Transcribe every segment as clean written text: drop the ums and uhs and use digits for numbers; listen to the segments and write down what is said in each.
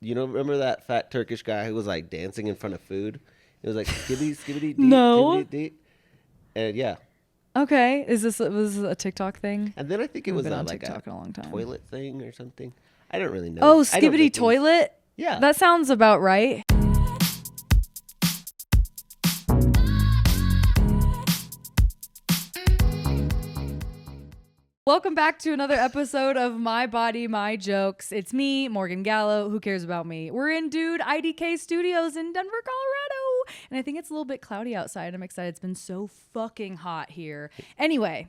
You know, remember that fat Turkish guy who was like dancing in front of food? It was like skibbity skibbity dee, No. skibbity dee. And yeah. Okay. Was this a TikTok thing? And then I think it I've was been on like TikTok in a long time. toilet thing or something. I don't really know. Oh, I don't skibbity know things. toilet? Yeah. That sounds about right. Welcome back to another episode of My Body, My Jokes. It's me, Morgan Gallo. Who cares about me? We're in IDK Studios in Denver, Colorado. And I think it's a little bit cloudy outside. I'm excited. It's been so fucking hot here. Anyway,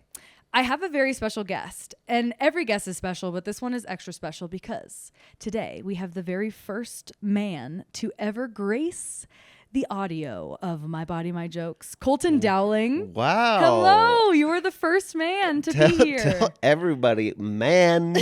I have a very special guest. And every guest is special, but this one is extra special because today we have the very first man to ever grace the audio of My Body, My Jokes. Colton Dowling. Wow. Hello. You were the first man to be here. Tell everybody, man.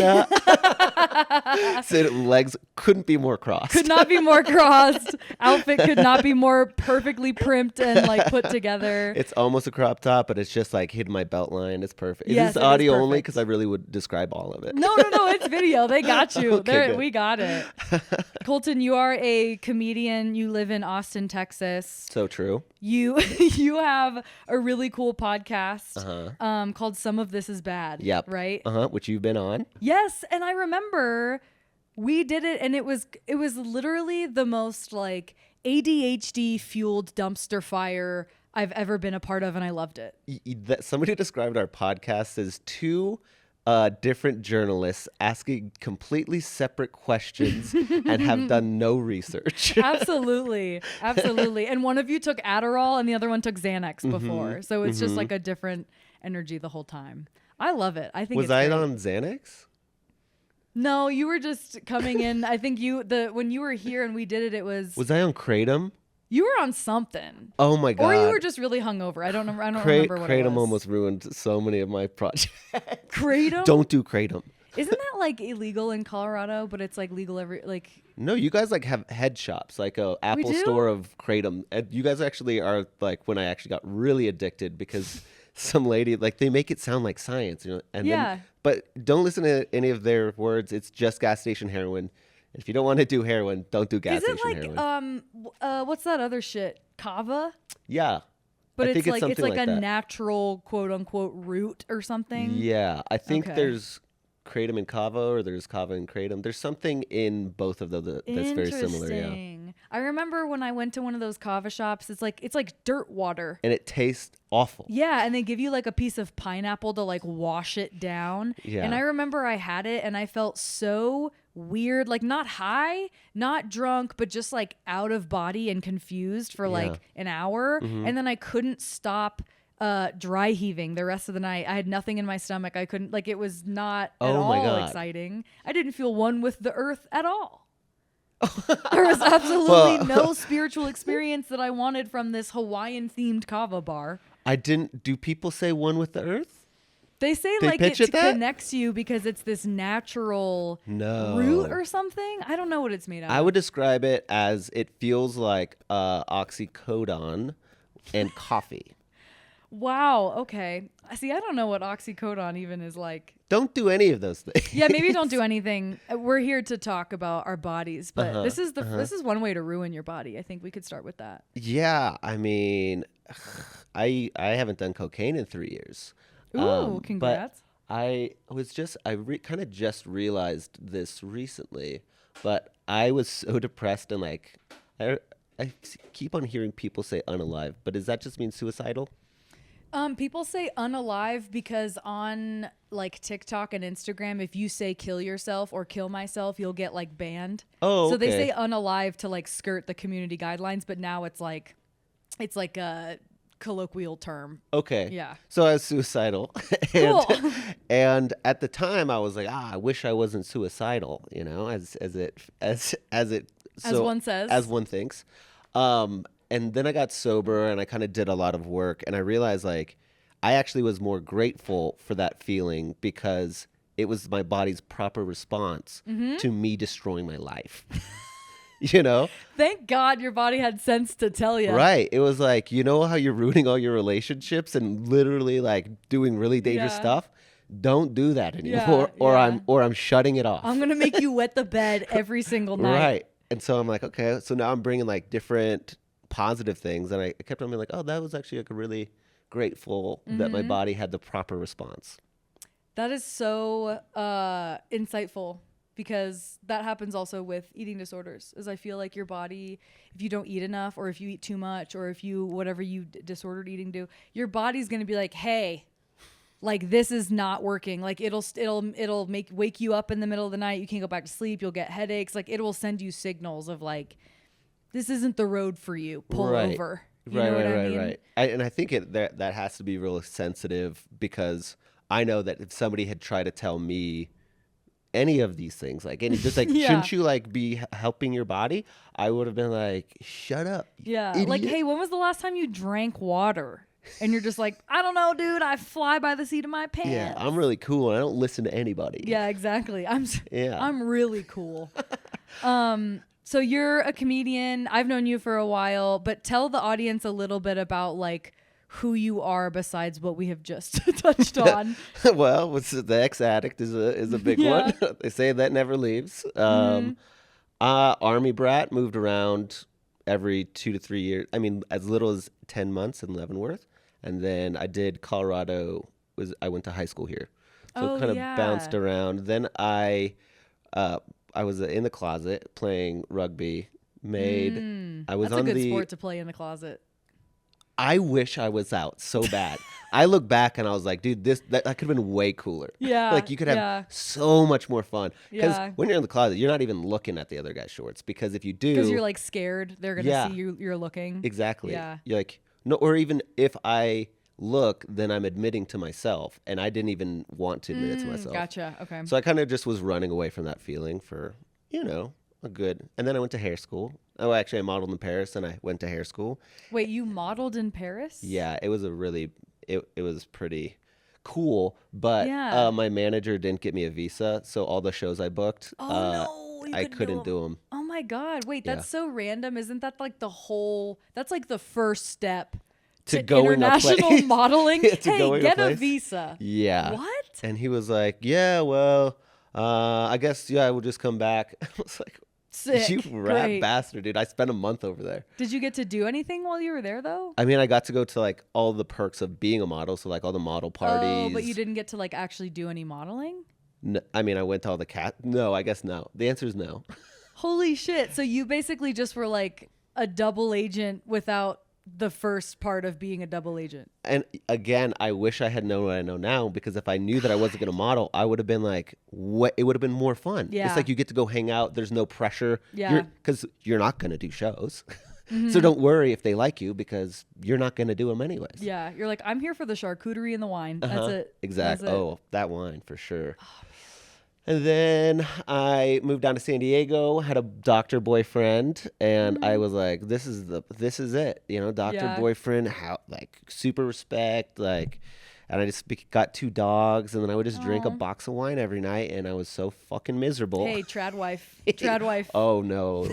Said legs couldn't be more crossed. Could not be more crossed. Outfit could not be more perfectly primped and like put together. It's almost a crop top, but it's just like hidden my belt line. It's perfect. Yes, Is this it is audio only? perfect. Because I really would describe all of it. No, it's video. They got you. Okay, good. We got it. Colton, you are a comedian. You live in Austin, Texas. So true. You have a really cool podcast called Some of This Is Bad. Yep. Right? Which you've been on. Yes, and I remember we did it, and it was literally the most like ADHD fueled dumpster fire I've ever been a part of, and I loved it. Somebody described our podcast as two different journalists asking completely separate questions and have done no research. Absolutely. And one of you took Adderall and the other one took Xanax before. So it's just like a different energy the whole time. I love it. I think Was it's I great. on Xanax? No, you were just coming in. I think when you were here and we did it was I on Kratom? you were on something. Oh my god. Or you were just really hungover. I don't remember what it Kratom was. almost ruined so many of my projects. Kratom? Don't do Kratom. Isn't that like illegal in Colorado, but it's like legal No, you guys like have head shops, like a Apple do? store of Kratom. And you guys actually are like when I actually got really addicted because some lady like they make it sound like science, you know. And then, but don't listen to any of their words. It's just gas station heroin. If you don't want to do heroin, don't do gas station heroin. Is it like what's that other shit? Kava? Yeah. But I think it's like a that. natural quote unquote root or something. Yeah, I think Okay. there's Kratom and Kava, or there's Kava and Kratom. There's something in both of those that's very similar. Yeah, Interesting. I remember when I went to one of those kava shops. It's like dirt water. and it tastes awful. Yeah, and they give you like a piece of pineapple to like wash it down. Yeah. And I remember I had it and I felt so weird, like not high, not drunk, but just like out of body and confused for like an hour. And then I couldn't stop dry heaving the rest of the night. I had nothing in my stomach. I couldn't, like, it was not at Oh my all God. exciting. I didn't feel one with the earth at all. There was absolutely no spiritual experience that I wanted from this Hawaiian themed kava bar. I didn't. Do people say one with the earth? They say They like pitch it it that? connects you because it's this natural No. root or something. I don't know what it's made out of. I would describe it as it feels like oxycodone and coffee. Wow. Okay. See, I don't know what oxycodone even is like. Don't do any of those things. Yeah, maybe don't do anything. We're here to talk about our bodies, but this is one way to ruin your body. I think we could start with that. Yeah, I mean, I haven't done cocaine in 3 years. Ooh, congrats. But I was just kind of just realized this recently, but I was so depressed and like I keep on hearing people say unalive, but does that just mean suicidal? People say unalive because on like TikTok and Instagram, if you say kill yourself or kill myself, you'll get like banned. Oh, So they okay. say unalive to like skirt the community guidelines, but now it's like a colloquial term. Okay. Yeah. So I was suicidal. and, Cool. and at the time I was like, I wish I wasn't suicidal, you know, as one says. as one thinks. And then I got sober and I kind of did a lot of work and I realized like I actually was more grateful for that feeling because it was my body's proper response to me destroying my life. You know? Thank God your body had sense to tell you. Right. It was like, you know how you're ruining all your relationships and literally like doing really dangerous stuff? Don't do that anymore Yeah. or I'm shutting it off. I'm going to make you wet the bed every single night. Right. And so I'm like, okay, so now I'm bringing like different positive things. And I kept on being like, oh, that was actually like a really grateful that my body had the proper response. That is so insightful, because that happens also with eating disorders. Is I feel like your body, if you don't eat enough, or if you eat too much, or if you whatever you disordered eating do, your body's gonna be like, hey, like this is not working. Like it'll wake you up in the middle of the night. You can't go back to sleep. You'll get headaches. Like it will send you signals of like, this isn't the road for you. Pull over. You know what I mean? Right. And I think that has to be real sensitive, because I know that if somebody had tried to tell me any of these things, like any, just like, Yeah. shouldn't you like be helping your body? I would have been like, shut up. Yeah. Idiot. Like, hey, when was the last time you drank water? And you're just like, I don't know, dude. I fly by the seat of my pants. Yeah, I'm really cool and I don't listen to anybody. Yeah, exactly. I'm really cool. So you're a comedian. I've known you for a while, but tell the audience a little bit about like who you are besides what we have just touched on. Well, the ex-addict is a big Yeah. one. They say that never leaves. Army brat, moved around every 2 to 3 years. I mean, as little as 10 months in Leavenworth. And then I did Colorado. I went to high school here. So kind of bounced around. Then I was in the closet playing rugby. I was That's on a good the sport to play in the closet. I wish I was out so bad. I look back and I was like, dude, that could have been way cooler. Yeah. Like you could have so much more fun. Because Yeah. when you're in the closet, you're not even looking at the other guy's shorts. Because if you do, Because you're like scared they're gonna Yeah. see you're looking. exactly. Yeah. You're like, no, or even if I look, then I'm admitting to myself, and I didn't even want to admit it to myself. Gotcha. Okay. So I kind of just was running away from that feeling for, a good. And then I went to hair school. Oh, actually, I modeled in Paris, and I went to hair school. Wait, you modeled in Paris? Yeah, it was it was pretty cool, but Yeah. my manager didn't get me a visa, so all the shows I booked, Oh no, you I couldn't do them. Oh my god! Wait, Yeah. that's so random. Isn't that like that's like the first step To going a international place. modeling? Yeah, to hey, going a get a place. visa. Yeah. What? And he was like, "Yeah, well, I guess I will just come back." I was like, Sick. "You rat Great. bastard, dude! I spent a month over there." Did you get to do anything while you were there though? I mean, I got to go to like all the perks of being a model, so like all the model parties. Oh, but you didn't get to like actually do any modeling? I mean, I went to all the No, I guess no. The answer is no. Holy shit. So you basically just were like a double agent without the first part of being a double agent. And again, I wish I had known what I know now, because if I knew that I wasn't going to model, I would have been like, what? It would have been more fun. Yeah. It's like you get to go hang out. There's no pressure. Yeah. Because you're not going to do shows. So don't worry if they like you, because you're not going to do them anyways. Yeah. You're like, I'm here for the charcuterie and the wine. That's it. Exactly. That's it. Oh, that wine for sure. And then I moved down to San Diego, had a doctor boyfriend, and I was like, this is it, doctor Yeah. boyfriend, like super respect, like, and I just got 2 dogs, and then I would just drink a box of wine every night, and I was so fucking miserable. Hey, trad wife. Trad wife. Oh no.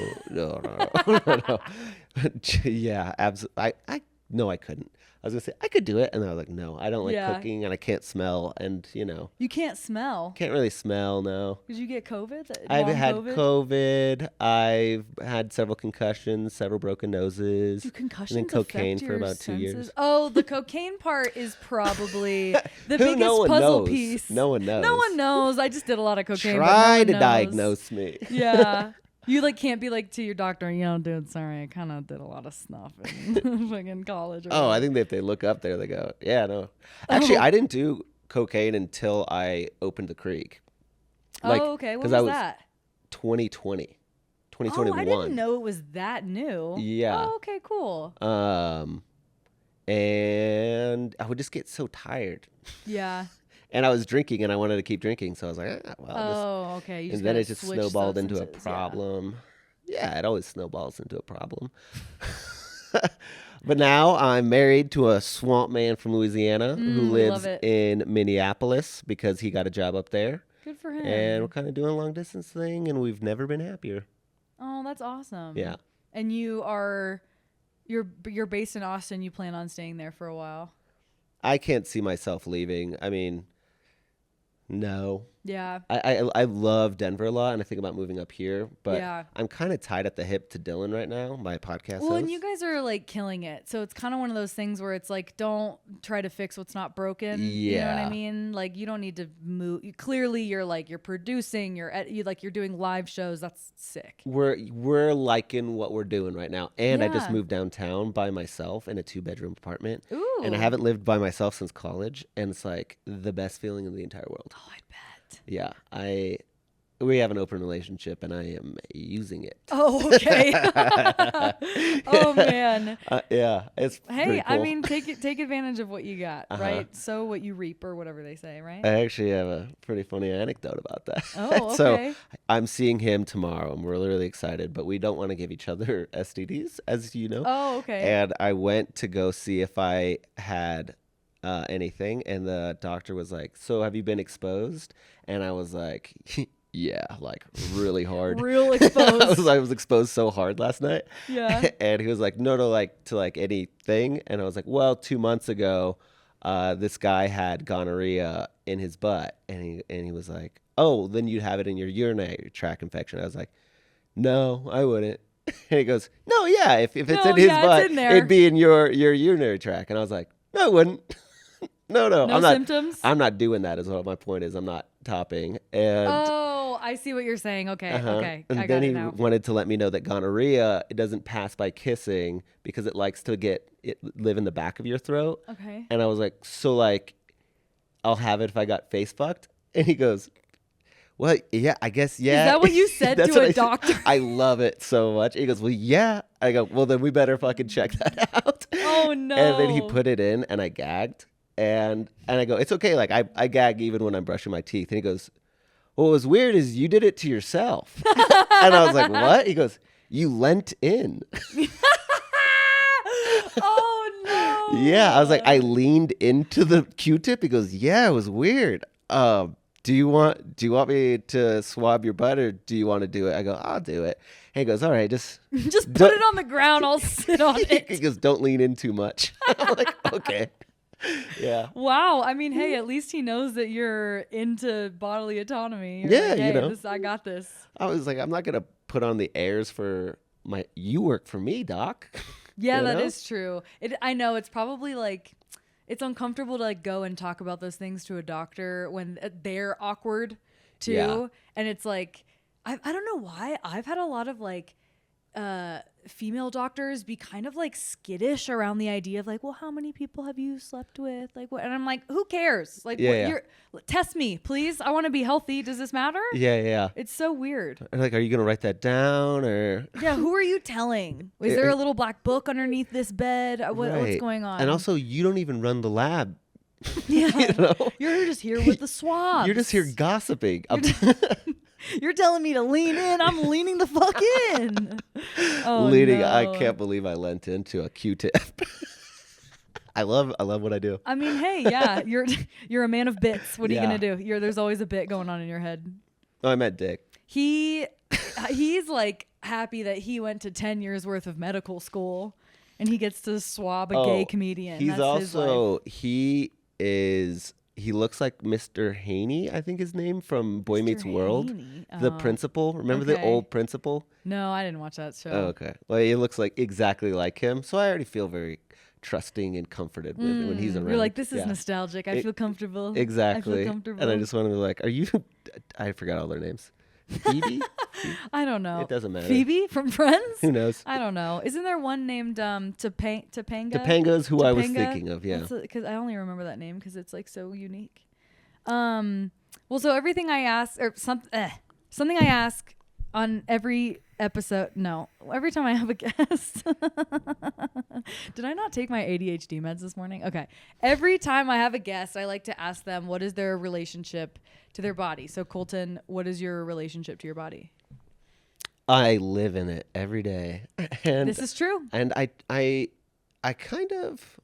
Yeah, absolutely. I no, I couldn't. I was gonna say I could do it, and then I was like, no, I don't like Yeah. cooking, and I can't smell, and You can't smell. can't really smell. No, Did you get COVID? I've Long had COVID? COVID. I've had several concussions, several broken noses, Do concussions and then cocaine affect for your about 2 years. senses? Oh, the cocaine part is probably the Who? biggest No one puzzle knows. piece. No one knows. No one knows. I just did a lot of cocaine. but no Try one to knows. diagnose me. Yeah. You like can't be like to your doctor, dude, sorry, I kind of did a lot of snuff in fucking college. Or Oh, I whatever. think if they look up there, they go, yeah, no. Actually, Oh. I didn't do cocaine until I opened the creek. Oh, okay. When 'cause was I was that? 2020, Oh, 2021. I didn't know it was that new. Yeah. Oh, okay, cool. And I would just get so tired. Yeah. And I was drinking, and I wanted to keep drinking, so I was like, well, Oh, okay. You just and then gotta it just switch snowballed into a substances, yeah. problem. Yeah, it always snowballs into a problem. But now I'm married to a swamp man from Louisiana who love lives it. in Minneapolis because he got a job up there. Good for him. And we're kind of doing a long distance thing, and we've never been happier. Oh, that's awesome. Yeah. And you're based in Austin. You plan on staying there for a while. I can't see myself leaving. I mean, no. Yeah. I love Denver a lot, and I think about moving up here, but Yeah. I'm kind of tied at the hip to Dylan right now, my podcast Well, host. and you guys are like killing it. So it's kind of one of those things where it's like, don't try to fix what's not broken. You know what I Yeah. mean? Like, you don't need to move. Clearly, you're producing, you're doing live shows. That's sick. We're liking what we're doing right now, and I just Yeah. moved downtown by myself in a 2-bedroom apartment, Ooh. and I haven't lived by myself since college, and it's like the best feeling in the entire world. Oh, I bet. Yeah, we have an open relationship, and I am using it. Oh, okay. Oh man. Yeah, it's Hey, pretty I cool. mean, take advantage of what you got, Uh-huh. right? Sow what you reap, or whatever they say, right? I actually have a pretty funny anecdote about that. Oh, So okay. I'm seeing him tomorrow. I'm really, really excited, but we don't want to give each other STDs, as you know. Oh, okay. And I went to go see if I had anything, and the doctor was like, "So have you been exposed?" And I was like, "Yeah, like really hard." Real exposed. I was exposed so hard last night. Yeah. And he was like, "No, like to like anything." And I was like, "Well, 2 months ago, this guy had gonorrhea in his butt," and he was like, "Oh, then you'd have it in your urinary tract infection." I was like, "No, I wouldn't." And he goes, "No, yeah, if it's No, in his yeah, it's butt, in there." it'd be in your urinary tract." And I was like, "No, I wouldn't." No, No I'm not. symptoms? I'm not doing that. Is what my point is. I'm not topping. And Oh, I see what you're saying. Okay, okay. and I got then it he now. wanted to let me know that gonorrhea, it doesn't pass by kissing because it likes to live in the back of your throat. Okay. And I was like, so like, I'll have it if I got face fucked. And he goes, "Well, yeah, I guess, yeah." Is that what you said That's to what a I said. doctor? I love it so much. He goes, "Well, yeah." I go, "Well, then we better fucking check that out." Oh no. And then he put it in, and I gagged. And I go, "It's okay. Like I gag even when I'm brushing my teeth." And he goes, "What was weird is you did it to yourself." And I was like, "What?" He goes, "You leant in." Oh no. Yeah, I was like, I leaned into the Q-tip. He goes, "Yeah, it was weird. Do you want me to swab your butt, or do you want to do it?" I go, "I'll do it." And he goes, "All right, just Just put don't-" it on the ground. I'll sit on He it. goes, "Don't lean in too much." I'm like, "Okay." Yeah. Wow. I mean, hey, at least he knows that you're into bodily autonomy. You're Yeah, like, you hey, know. I got this. I was like, I'm not gonna put on the airs for you work for me, doc. Yeah, You that know? is true. I know it's probably like it's uncomfortable to like go and talk about those things to a doctor when they're awkward too. Yeah. And it's like I don't know why I've had a lot of like female doctors be kind of like skittish around the idea of like, well, how many people have you slept with? Like what? And I'm like, who cares? Like, Yeah, what, yeah. test me, please. I want to be healthy. Does this matter? Yeah. It's so weird. And like, are you gonna write that down or? Yeah, who are you telling? Is there a little black book underneath this bed? What's Right. going on? And also, you don't even run the lab. yeah, You know? you're just here with the swabs. You're just here gossiping. You're telling me to lean in. I'm leaning the fuck in. Oh, Leading. no. I can't believe I lent into a Q-tip. I love what I do. I mean, hey, yeah, you're a man of bits. What are you Yeah. gonna do? There's always a bit going on in your head. Oh, I meant Dick. He's like happy that he went to 10 years worth of medical school, and he gets to swab a gay comedian. He's That's his life. also he looks like Mr. Haney, I think his name from Boy Mr. Meets World. Haney. The Oh. principal. Remember the Okay. old principal? No, I didn't watch that show. Oh, okay. Well, he looks like exactly like him, so I already feel very trusting and comforted with when he's around. You're like, this is Yeah. nostalgic. I E- feel comfortable. Exactly. I feel comfortable. And I just wanted to be like, are you? I forgot all their names. Phoebe? I don't know. It doesn't matter. Phoebe from Friends? Who knows? I don't know. Isn't there one named Topanga? Topanga's who I was Topanga? thinking of. Yeah. Because I only remember that name because it's like so unique. Well, so everything I ask or something I ask on every episode. No, every time I have a guest. Did I not take my ADHD meds this morning? Okay. Every time I have a guest, I like to ask them what is their relationship to their body. So Colton, what is your relationship to your body? I live in it every day, and This is true. and I kind of,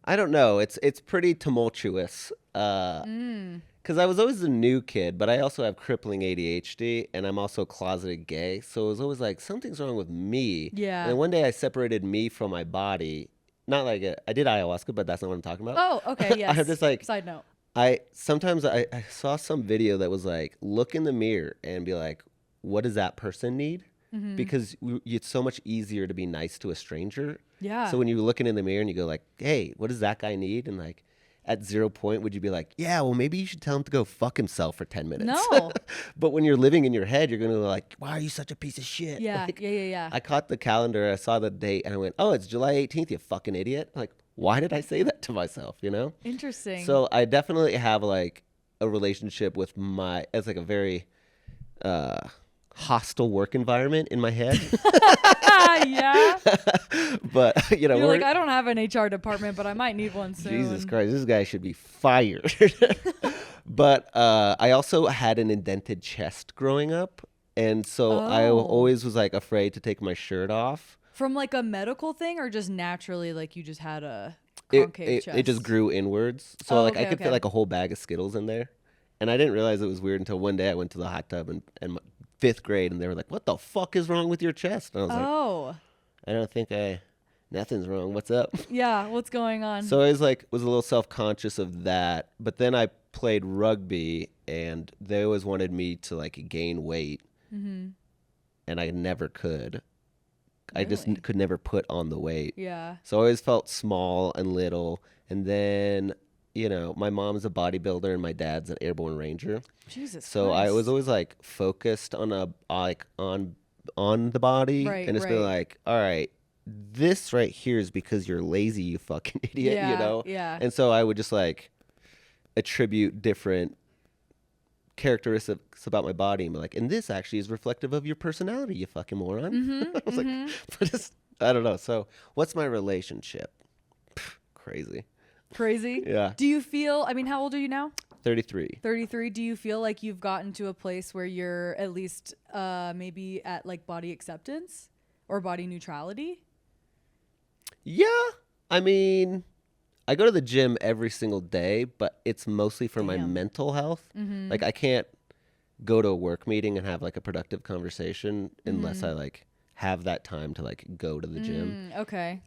I don't know. It's pretty tumultuous. Because I was always a new kid, but I also have crippling ADHD, and I'm also closeted gay. So it was always like, something's wrong with me. Yeah. And then one day I separated me from my body. Not like I did ayahuasca, but that's not what I'm talking about. Oh, okay. Yes. I'm just like, Side note. I saw some video that was like, look in the mirror and be like, what does that person need? Because it's so much easier to be nice to a stranger. Yeah. So when you're looking in the mirror and you go like, hey, what does that guy need? And like at 0 point, would you be like, yeah, well, maybe you should tell him to go fuck himself for 10 minutes. No. But when you're living in your head, you're going to be like, why are you such a piece of shit? Yeah. Like, Yeah. I caught the calendar. I saw the date and I went, oh, it's July 18th, you fucking idiot. Like, why did I say that to myself, you know? Interesting. So I definitely have like a relationship with it's like a very hostile work environment in my head. Yeah. But You're like, I don't have an HR department, but I might need one soon. Jesus Christ, this guy should be fired. But I also had an indented chest growing up. And so I always was like afraid to take my shirt off. From like a medical thing, or just naturally, like you just had a concave chest? It just grew inwards. So like okay, I could fit like a whole bag of Skittles in there. And I didn't realize it was weird until one day I went to the hot tub and 5th grade, and they were like, what the fuck is wrong with your chest? And I was like, I don't think nothing's wrong. What's up? Yeah, what's going on? So I was a little self-conscious of that. But then I played rugby, and they always wanted me to like gain weight. And I never could. I just could never put on the weight. Yeah. So I always felt small and little. And then, my mom's a bodybuilder and my dad's an airborne ranger. Jesus So Christ. I was always like focused on on the body, Right, and it's been like, all right, this right here is because you're lazy, you fucking idiot, Yeah, yeah. And so I would just like attribute different characteristics about my body and be like, and this actually is reflective of your personality, you fucking moron. I was like, but I don't know. So what's my relationship? Crazy. Yeah. Do you feel, how old are you now? 33. 33. Do you feel like you've gotten to a place where you're at least maybe at like body acceptance or body neutrality? Yeah. I go to the gym every single day, but it's mostly for my mental health. Like I can't go to a work meeting and have like a productive conversation unless I like have that time to like go to the gym. Okay.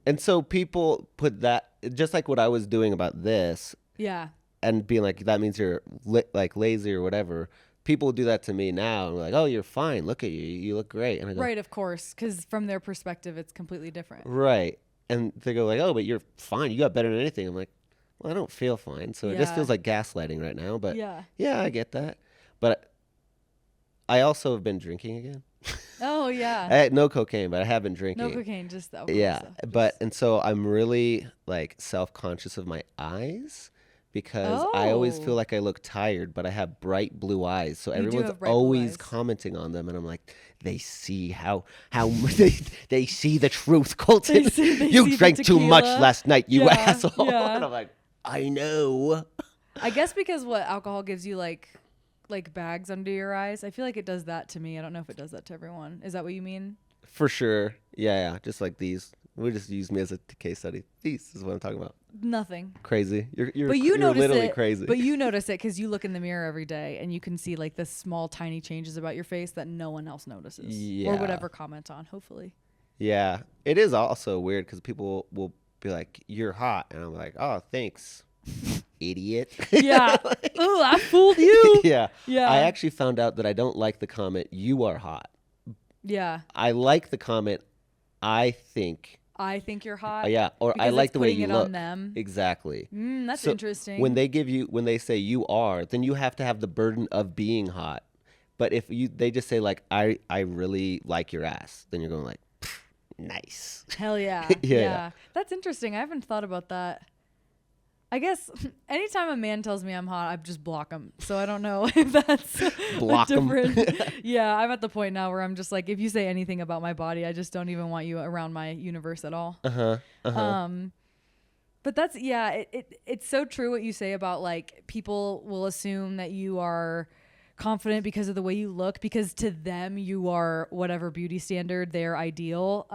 And so people put that, just like what I was doing about this. Yeah. And being like, that means you're like lazy or whatever. People do that to me now and we're like, oh, you're fine. Look at you. You look great. And I go, right, of course. Because from their perspective, it's completely different. Right. And they go like, oh, but you're fine. You got better than anything. I'm like, well, I don't feel fine. So it just feels like gaslighting right now. But yeah, I get that. But I also have been drinking again. Oh, yeah. I had no cocaine, but I have been drinking. No cocaine, just the alcohol. Yeah. Stuff. And so I'm really like self-conscious of my eyes because I always feel like I look tired, but I have bright blue eyes. So everyone's always commenting on them. And I'm like, they see how they see the truth, Colton. You drank too much last night, you asshole. Yeah. And I'm like, I know. I guess because what alcohol gives you like bags under your eyes. I feel like it does that to me. I don't know if it does that to everyone. Is that what you mean? For sure. Yeah. Just like these. We just use me as a case study. This is what I'm talking about. Nothing. Crazy. You're notice literally it, crazy. But you notice it because you look in the mirror every day and you can see like the small, tiny changes about your face that no one else notices or would ever comment on, hopefully. Yeah. It is also weird because people will be like, you're hot. And I'm like, oh, thanks, idiot. Yeah. Oh, I fooled you. Yeah. I actually found out that I don't like the comment, you are hot. Yeah. I like the comment, I think you're hot. Yeah, or I like the way you look. On them. Exactly. That's interesting. When they say you are, then you have to have the burden of being hot. But if they just say like I really like your ass, then you're going like, nice. Hell yeah. Yeah. That's interesting. I haven't thought about that. I guess anytime a man tells me I'm hot, I just block him. So I don't know if that's block different. Yeah, I'm at the point now where I'm just like, if you say anything about my body, I just don't even want you around my universe at all. But that's it's so true what you say about like people will assume that you are confident because of the way you look, because to them you are whatever beauty standard, their ideal.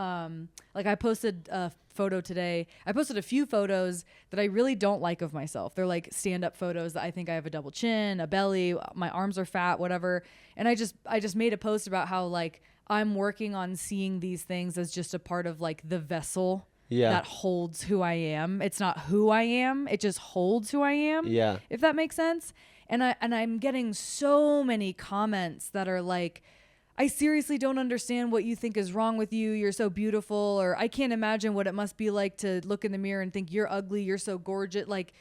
Like I posted a photo today. I posted a few photos that I really don't like of myself. They're like stand-up photos that I think I have a double chin, a belly, my arms are fat, whatever. And I just made a post about how like I'm working on seeing these things as just a part of like the vessel Yeah. that holds who I am. It's not who I am. It just holds who I am. Yeah. If that makes sense. And I'm getting so many comments that are like, I seriously don't understand what you think is wrong with you. You're so beautiful. Or I can't imagine what it must be like to look in the mirror and think you're ugly. You're so gorgeous. Like,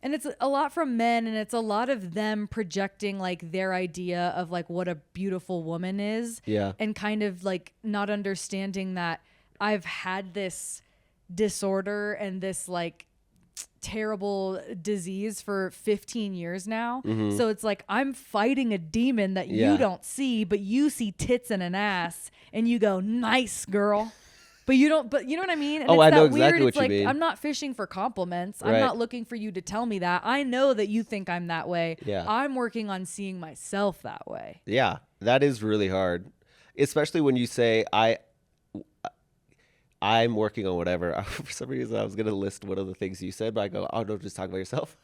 and it's a lot from men, and it's a lot of them projecting like their idea of like what a beautiful woman is. Yeah. And kind of like not understanding that I've had this disorder and this like terrible disease for 15 years now. Mm-hmm. So it's like I'm fighting a demon that Yeah. you don't see, but you see tits and an ass and you go, nice girl. But you don't, but you know what I mean? And Oh, it's I know that exactly weird, what it's you like, mean. I'm not fishing for compliments. Right. I'm not looking for you to tell me that. I know that you think I'm that way. Yeah. I'm working on seeing myself that way. Yeah, that is really hard, especially when you say I'm working on whatever. For some reason, I was gonna list one of the things you said, but I go, oh no, just talk about yourself.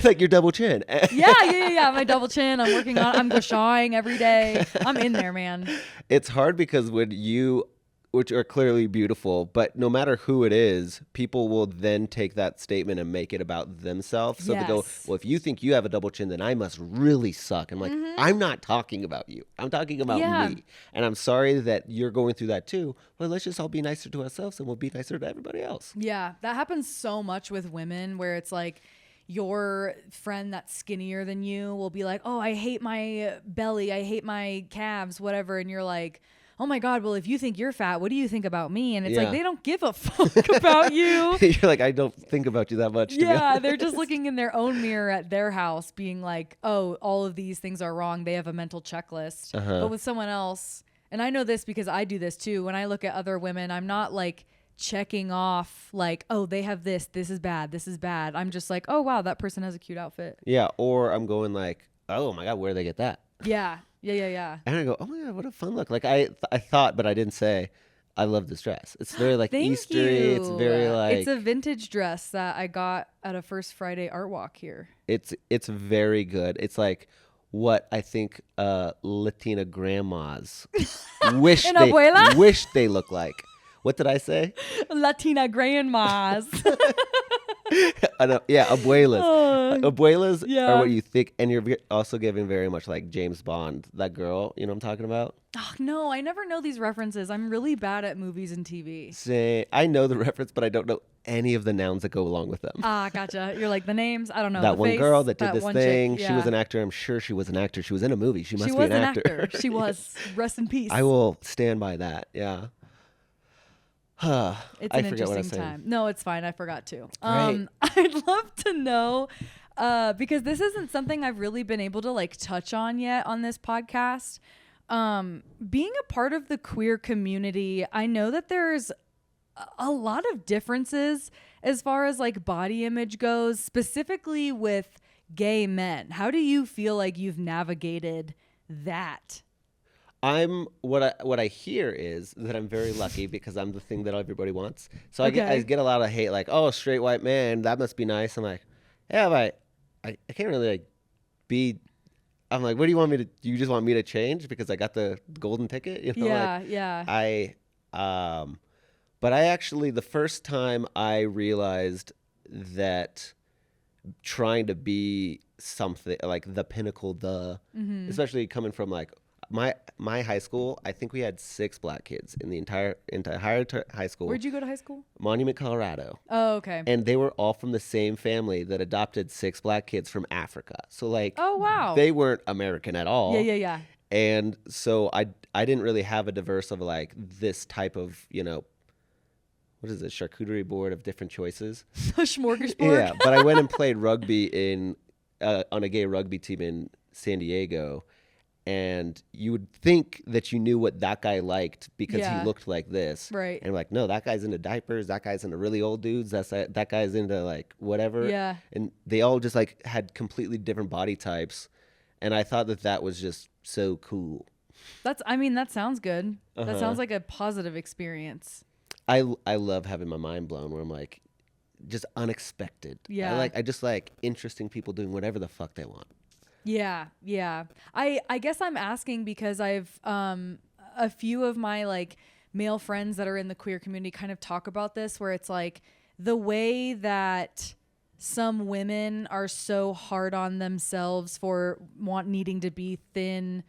Like your double chin. Yeah. My double chin. I'm working on. I'm gushawing every day. I'm in there, man. It's hard because when you, which are clearly beautiful, but no matter who it is, people will then take that statement and make it about themselves. So they go, Yes. well, if you think you have a double chin, then I must really suck. I'm like, I'm not talking about you. I'm talking about Yeah. me. And I'm sorry that you're going through that too. Well, let's just all be nicer to ourselves and we'll be nicer to everybody else. Yeah, that happens so much with women where it's like your friend that's skinnier than you will be like, oh, I hate my belly. I hate my calves, whatever. And you're like, oh my God, well, if you think you're fat, what do you think about me? And it's Yeah. like, they don't give a fuck about you. You're like, I don't think about you that much. To be Yeah, honest. they're just looking in their own mirror at their house being like, oh, all of these things are wrong. They have a mental checklist. But with someone else, and I know this because I do this too, when I look at other women, I'm not like checking off like, oh, they have this is bad, this is bad. I'm just like, oh wow, that person has a cute outfit. Yeah. Or I'm going like, oh my God, where'd they get that? Yeah. And I go, oh my God, what a fun look. Like I thought, but I didn't say, I love this dress. It's very like Thank Eastery. you. It's very like, It's a vintage dress that I got at a First Friday art walk here. it's very good. It's like what I think Latina grandmas wish An abuela? wish they look like. What did I say? Latina grandmas. I know, yeah, abuelas. Abuelas yeah. are what you think, and you're also giving very much like James Bond. That girl, you know what I'm talking about? Oh, no, I never know these references. I'm really bad at movies and TV. Say, I know the reference, but I don't know any of the nouns that go along with them. Ah, gotcha. You're like the names. I don't know. That the one face, girl that did that this one thing, chick, she was yeah. an actor. I'm sure she was an actor. She was in a movie. She must She be was an actor. She was. Rest in peace. I will stand by that. Yeah. It's I an forget what I was interesting saying. time. No, it's fine. I forgot to. Great. I'd love to know because this isn't something I've really been able to like touch on yet on this podcast. Being a part of the queer community, I know that there's a lot of differences as far as like body image goes, specifically with gay men. How do you feel like you've navigated that? What I hear is that I'm very lucky because I'm the thing that everybody wants. So I Okay. get a lot of hate, like, oh, straight white man, that must be nice. I'm like, yeah, but I can't really like be. I'm like, what do you want me to? Do you just want me to change because I got the golden ticket? You know, Yeah. But I actually, the first time I realized that trying to be something like the pinnacle, especially coming from like my high school, I think we had 6 black kids in the entire high school. Where'd you go to high school? Monument, Colorado. Oh, okay. And they were all from the same family that adopted 6 black kids from Africa. So like, Oh, wow. they weren't American at all. Yeah. And so I didn't really have a diverse of like this type of, you know, what is it, charcuterie board of different choices. A smorgasbord. Yeah, but I went and played rugby on a gay rugby team in San Diego. And you would think that you knew what that guy liked because Yeah. he looked like this. Right. And like, no, that guy's into diapers. That guy's into really old dudes. That guy's into like whatever. Yeah. And they all just like had completely different body types. And I thought that was just so cool. That sounds good. That sounds like a positive experience. I love having my mind blown where I'm like, just unexpected. Yeah. I just like interesting people doing whatever the fuck they want. Yeah. I guess I'm asking because I've a few of my like male friends that are in the queer community kind of talk about this, where it's like the way that some women are so hard on themselves for needing to be thin,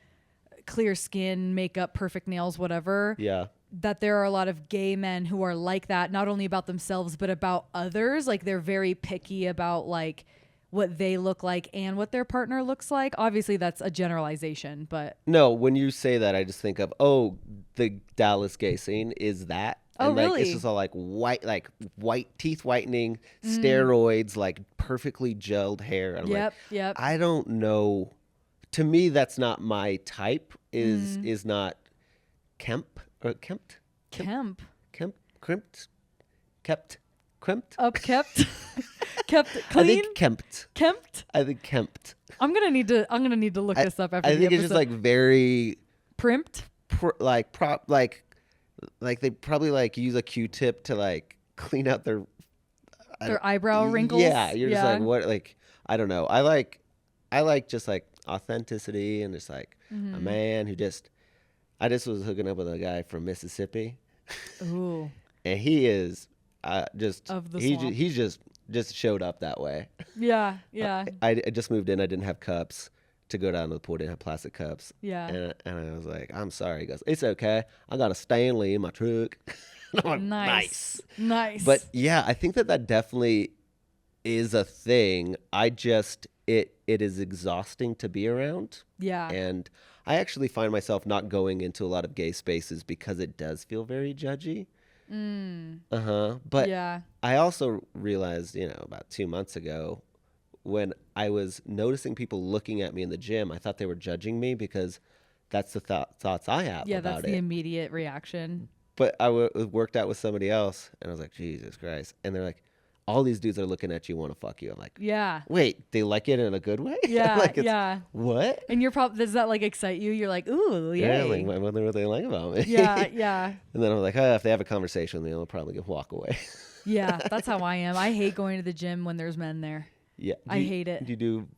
clear skin, makeup, perfect nails, whatever. Yeah. That there are a lot of gay men who are like that, not only about themselves, but about others. Like they're very picky about like what they look like and what their partner looks like. Obviously that's a generalization, but No, when you say that, I just think of, oh, the Dallas gay scene is that. Oh, and like really? it's just all like white teeth whitening, steroids, like perfectly gelled hair. And I'm like, Yep. I don't know. To me, that's not my type. Is not Kemp or Kempt? Kemp. Crimped? Kept? Crimped? Upkept. Kept clean. I think Kempt. Kempt. I think Kempt. I'm gonna need to look this up after I the think it's episode. just like very primped. Like they probably like use a Q-tip to like clean out their Eyebrow wrinkles. Yeah, you're just like, what? Like, I don't know. I like just like authenticity and just like a man who I just was hooking up with a guy from Mississippi. Ooh. And he is just Of the he swamp. he's just showed up that way. Yeah. I just moved in. I didn't have cups to go down to the pool. Didn't have plastic cups. Yeah. And I was like, I'm sorry. He goes, it's okay. I got a Stanley in my truck. And I'm like, Nice. But yeah, I think that definitely is a thing. It is exhausting to be around. Yeah. And I actually find myself not going into a lot of gay spaces because it does feel very judgy. But yeah. I also realized, about 2 months ago when I was noticing people looking at me in the gym, I thought they were judging me because that's the thoughts I have Yeah, about that's it. the immediate reaction. But I worked out with somebody else, and I was like, Jesus Christ. And they're like, all these dudes are looking at you, want to fuck you. I'm like, Yeah. wait, they like it in a good way? Yeah. Like Yeah. What? And does that like excite you? You're like, ooh, Yeah, yay. like, I wonder what they like about me. Yeah. Yeah. And then I'm like, if they have a conversation with me, I'll probably walk away. Yeah. That's how I am. I hate going to the gym when there's men there. Yeah. I hate it. Do you do,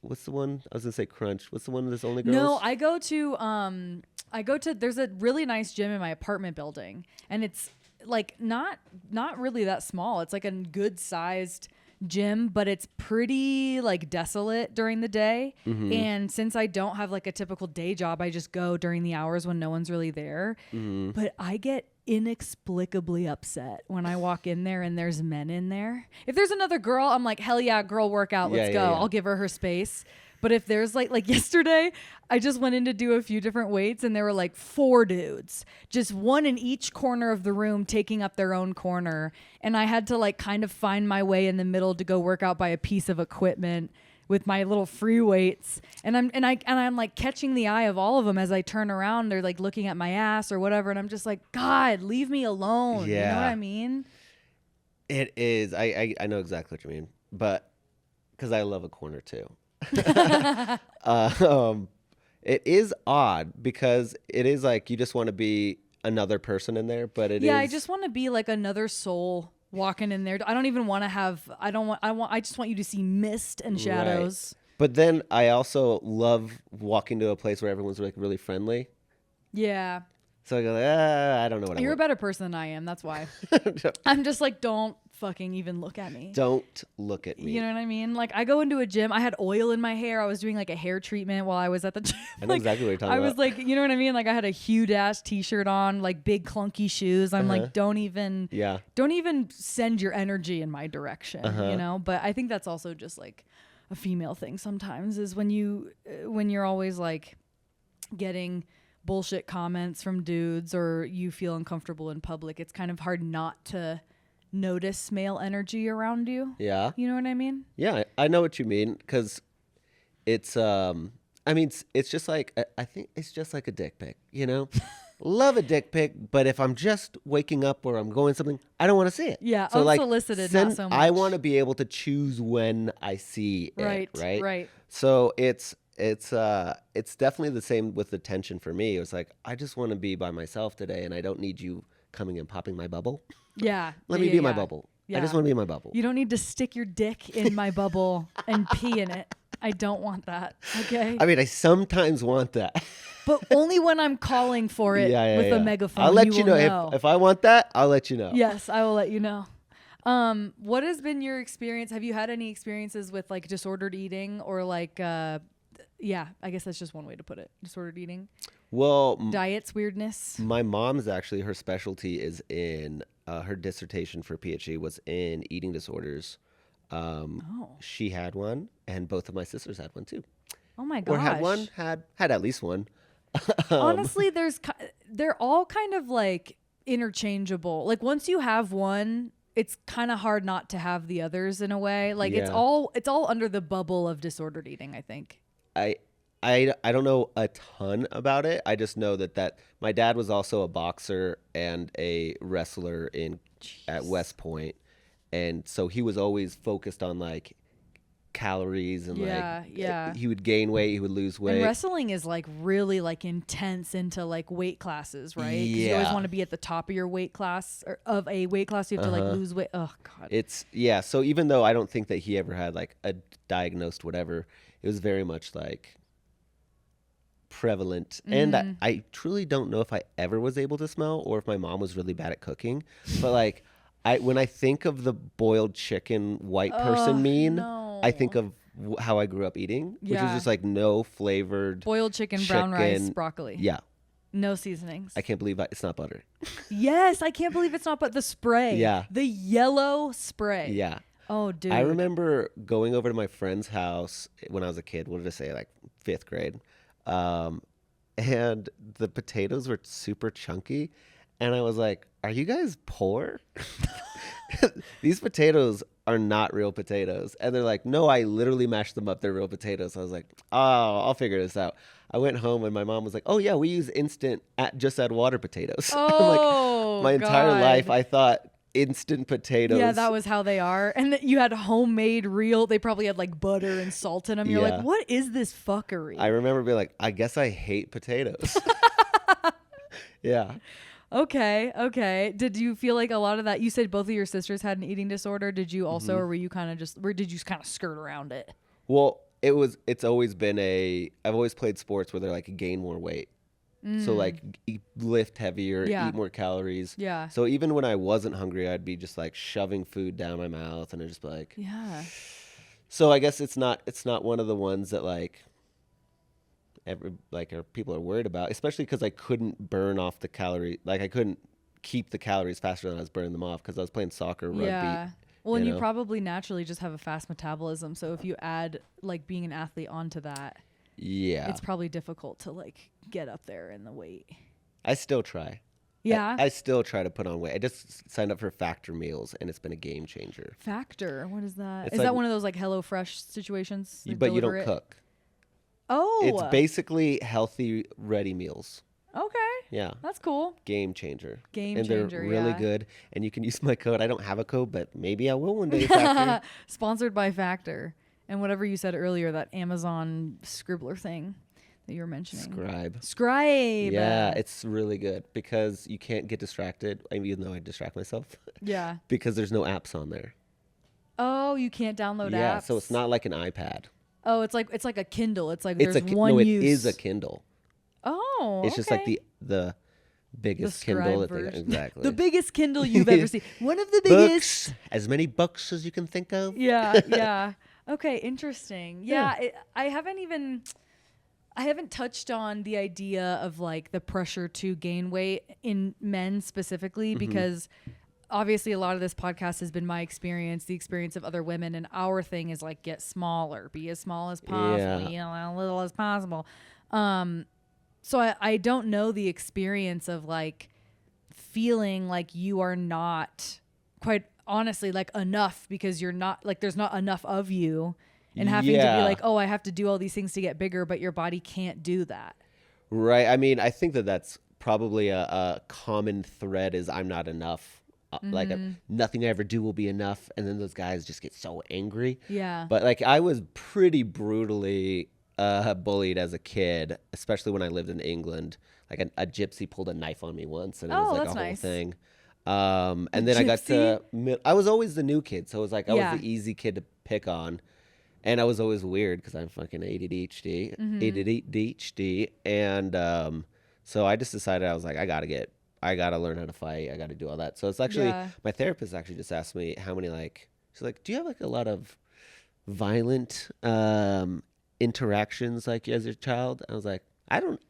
what's the one? I was going to say Crunch. What's the one that's only girls? No, I go to, there's a really nice gym in my apartment building, and it's like not really that small. It's like a good sized gym, but it's pretty like desolate during the day. And since I don't have like a typical day job, I just go during the hours when no one's really there. But I get inexplicably upset when I walk in there and there's men in there. If there's another girl, I'm like, hell yeah, girl workout, let's go. Yeah. I'll give her space. But if there's like yesterday, I just went in to do a few different weights and there were like 4 dudes, just one in each corner of the room taking up their own corner. And I had to like kind of find my way in the middle to go work out by a piece of equipment with my little free weights. And I'm like catching the eye of all of them as I turn around. They're like looking at my ass or whatever. And I'm just like, God, leave me alone. Yeah. You know what I mean? It is. I know exactly what you mean, but because I love a corner too. It is odd because it is like you just want to be another person in there, but I just want to be like another soul walking in there. I don't even want to have. I just want you to see mist and shadows. Right. But then I also love walking to a place where everyone's like really friendly. Yeah. So I go, I don't know what You're I a better person than I am. That's why. I'm just like, don't fucking even look at me. Don't look at me. You know what I mean? Like I go into a gym. I had oil in my hair. I was doing like a hair treatment while I was at the gym. I know exactly what you're talking about. I was like, you know what I mean? Like I had a huge ass t-shirt on, like big clunky shoes. I'm like, don't even send your energy in my direction, you know? But I think that's also just like a female thing sometimes is when you're always like getting bullshit comments from dudes or you feel uncomfortable in public, it's kind of hard not to notice male energy around you. Yeah. You know what I mean? Yeah, I know what you mean because it's it's just like I think it's just like a dick pic, you know? Love a dick pic, but if I'm just waking up or I'm going something, I don't want to see it. Yeah, so unsolicited, not so much. I want to be able to choose when I see it, right? Right. So it's definitely the same with the tension for me. It was like I just want to be by myself today, and I don't need you coming and popping my bubble. Yeah. Let me be in my bubble. Yeah. I just want to be in my bubble. You don't need to stick your dick in my bubble and pee in it. I don't want that. Okay. I mean, I sometimes want that. But only when I'm calling for it with a megaphone. I'll let you will know. If I want that, I'll let you know. Yes, I will let you know. What has been your experience? Have you had any experiences with like disordered eating or like, I guess that's just one way to put it. Disordered eating. Well, Diets, weirdness. my mom's actually, her specialty is in, her dissertation for PhD was in eating disorders. She had one, and both of my sisters had one too. Oh my gosh. Or had one, had at least one. Honestly, they're all kind of like interchangeable. Like once you have one, it's kind of hard not to have the others in a way. Like it's all under the bubble of disordered eating, I think. I don't know a ton about it. I just know that my dad was also a boxer and a wrestler at West Point, and so he was always focused on like calories and he would gain weight, he would lose weight. And wrestling is like really like intense into like weight classes, right? 'Cause you always want to be at the top of your weight class or of a weight class. You have to like lose weight. Oh God. So even though I don't think that he ever had like a diagnosed whatever, it was very much like prevalent. And I truly don't know if I ever was able to smell or if my mom was really bad at cooking. But like when I think of the boiled chicken white person I think of how I grew up eating, which was just like no flavored boiled chicken, brown rice, broccoli. Yeah. No seasonings. I can't believe it's not butter. Yes, I can't believe it's not, but the spray. Yeah. The yellow spray. Yeah. Oh, dude. I remember going over to my friend's house when I was a kid, what did I say, like 5th grade. And the potatoes were super chunky. And I was like, are you guys poor? These potatoes are not real potatoes. And they're like, no, I literally mashed them up. They're real potatoes. I was like, oh, I'll figure this out. I went home and my mom was like, oh, yeah, we use instant, just add water potatoes. Oh, I'm like, my entire life, I thought instant potatoes. Yeah, that was how they are. And you had homemade real, they probably had like butter and salt in them. You're like, what is this fuckery? I remember being like, I guess I hate potatoes. Yeah. Okay. Did you feel like a lot of that, you said both of your sisters had an eating disorder. Did you also, or were you kind of did you kind of skirt around it? Well, it's always been I've always played sports where they're like gain more weight. So like lift heavier, eat more calories. Yeah. So even when I wasn't hungry, I'd be just like shoving food down my mouth and I'd just be like, yeah. So I guess it's not one of the ones that like people are worried about, especially because I couldn't burn off the calorie. Like I couldn't keep the calories faster than I was burning them off because I was playing soccer, rugby. Yeah. Well, and you probably naturally just have a fast metabolism. So if you add like being an athlete onto that, it's probably difficult to like get up there in the weight. I still try. Yeah. I still try to put on weight. I just signed up for Factor meals and it's been a game changer. Factor? What is that? It's is like, that one of those like HelloFresh situations? But you don't cook. Oh. It's basically healthy, ready meals. Okay. Yeah. That's cool. Game changer. And they're really good. And you can use my code. I don't have a code, but maybe I will one day. Factor. Sponsored by Factor. And whatever you said earlier, that Amazon Scribbler thing that you were mentioning. Scribe. Yeah, it's really good because you can't get distracted. I mean, even though I distract myself. Yeah. Because there's no apps on there. Oh, you can't download apps? Yeah, so it's not like an iPad. Oh, it's like a Kindle. It's like there's one use. It is a Kindle. Oh, it's just like the biggest Kindle exactly. The biggest Kindle you've ever seen. One of the biggest. Books, as many books as you can think of. Yeah. Okay, interesting. Yeah, I haven't touched on the idea of like the pressure to gain weight in men specifically because obviously a lot of this podcast has been my experience, the experience of other women, and our thing is like get smaller, be as small as possible, as little as possible. So I don't know the experience of like feeling like you are not quite honestly like enough because you're not like there's not enough of you and having to be like, oh, I have to do all these things to get bigger, but your body can't do that. Right. I mean, I think that's probably a common thread is I'm not enough. Like nothing I ever do will be enough. And then those guys just get so angry. Yeah. But like I was pretty brutally bullied as a kid, especially when I lived in England. Like a gypsy pulled a knife on me once and it was like a whole thing. And then I got to, I was always the new kid. So it was like I was the easy kid to pick on. And I was always weird because I'm fucking ADHD, ADHD, and so I just decided I was like, I gotta learn how to fight. I gotta do all that. So it's actually Yeah. my therapist actually just asked me how many she's like, do you have like a lot of violent interactions like as a child? I was like,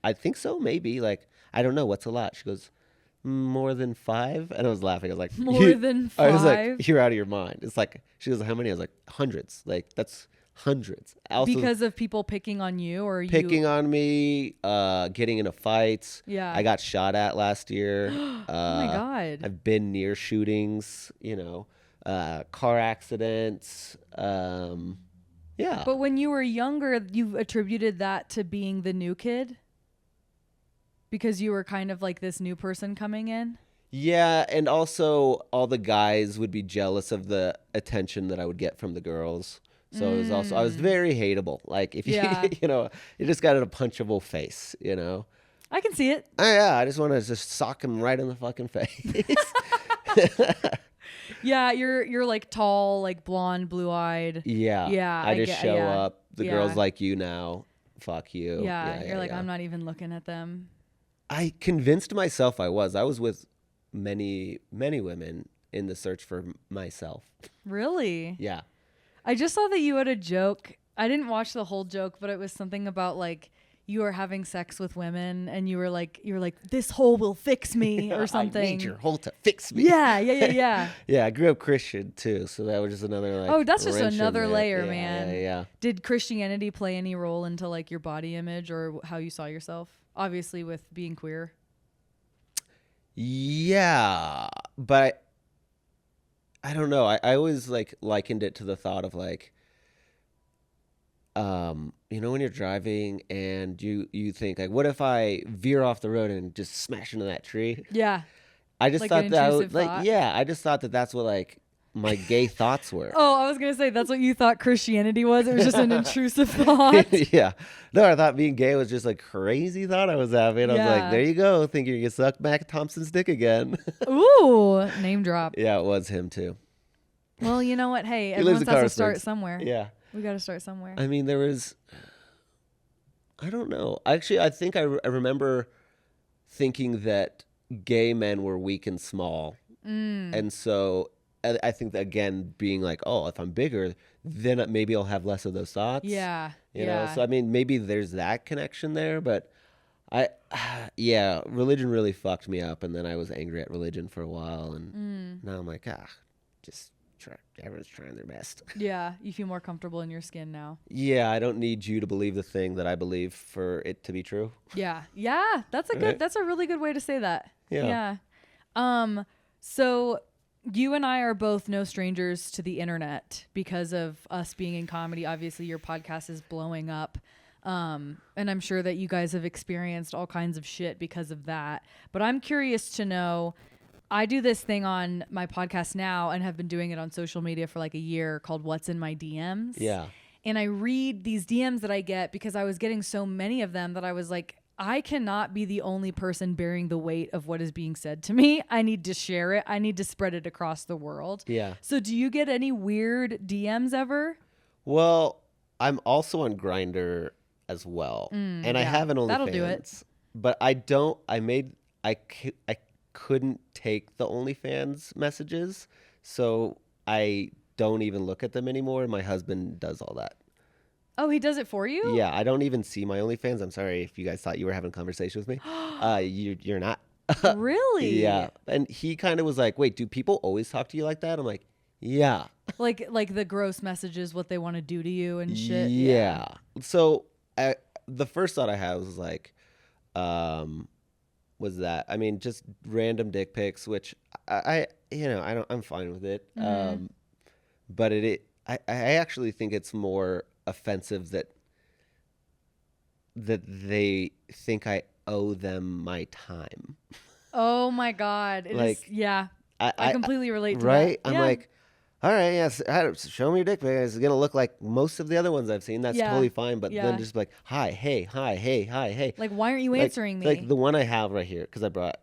I think so, maybe. Like, I don't know, what's a lot? She goes, more than 5, and I was laughing. I was like, More than I was like, 5? you're out of your mind. It's like, she goes, how many? I was like, hundreds. Like, that's hundreds. Also, Because of people picking on you, or picking you? on me, getting into fights. Yeah. I got shot at last year. Oh my God. I've been near shootings, car accidents. Yeah. But when you were younger, you attributed that to being the new kid? Because you were kind of like this new person coming in? Yeah, and also all the guys would be jealous of the attention that I would get from the girls. So it was also, I was very hateable. Like, if you, Yeah. you just got a punchable face, I can see it. Yeah, I just want to just sock him right in the fucking face. Yeah, you're like tall, like blonde, blue-eyed. Yeah. Yeah, I just show yeah. up. The Yeah. girls like you now. Fuck you. Yeah, you're like, yeah. I'm not even looking at them. I convinced myself I was. I was with many, many women in the search for myself. Really? Yeah. I just saw that you had a joke. I didn't watch the whole joke, but it was something about like you were having sex with women and you were like, this hole will fix me or something. I need your hole to fix me. Yeah. Yeah, I grew up Christian too, so that was just another Oh, that's just wrench in another there. layer, Yeah, man. Yeah. Did Christianity play any role into like your body image or how you saw yourself? Obviously with being queer. Yeah, but I don't know. I always like likened it to the thought of like, when you're driving and you think like, what if I veer off the road and just smash into that tree? Yeah. I just Like thought an that intrusive thought? I just thought that that's what like my gay thoughts were. Oh, I was going to say that's what you thought Christianity was. It was just an intrusive thought. Yeah. No, I thought being gay was just like crazy thought I was having. I was Yeah. like, there you go, thinking you can suck Mac Thompson's dick again. Ooh, name drop. Yeah, it was him too. Well, you know what? Hey, He lives everyone in has to start Carlsberg. somewhere. Yeah. We got to start somewhere. I mean, I don't know. Actually, I think I remember thinking that gay men were weak and small. And so I think that, again, being like, oh, if I'm bigger, then maybe I'll have less of those thoughts. Yeah. You know? So, I mean, maybe there's that connection there, but religion really fucked me up. And then I was angry at religion for a while. And now I'm like, just everyone's trying their best. Yeah. You feel more comfortable in your skin now. Yeah. I don't need you to believe the thing that I believe for it to be true. Yeah. Yeah. That's a really good way to say that. Yeah. So you and I are both no strangers to the internet because of us being in comedy. Obviously your podcast is blowing up. And I'm sure that you guys have experienced all kinds of shit because of that. But I'm curious to know, I do this thing on my podcast now and have been doing it on social media for like a year called What's in My DMs. Yeah. And I read these DMs that I get because I was getting so many of them that I was like, I cannot be the only person bearing the weight of what is being said to me. I need to share it. I need to spread it across the world. Yeah. So do you get any weird DMs ever? Well, I'm also on Grindr as well. And I have an OnlyFans. That'll do it. But I couldn't take the OnlyFans messages, so I don't even look at them anymore. My husband does all that. Oh, he does it for you? Yeah, I don't even see my OnlyFans. I'm sorry if you guys thought you were having a conversation with me. You're not. Really? Yeah. And he kind of was like, wait, do people always talk to you like that? I'm like, yeah. Like the gross messages, what they want to do to you and shit. Yeah. So the first thought I had was like, was that, I mean, just random dick pics, which I'm fine with it. But I actually think it's more offensive that they think I owe them my time. Oh my God. Yeah. I completely relate to right? that. I'm like, all right, yes, show me your dick pic. It's going to look like most of the other ones I've seen. That's totally fine. But then just like, hi, hey, hi, hey, hi, hey. Like, why aren't you answering me? Like the one I have right here, because I brought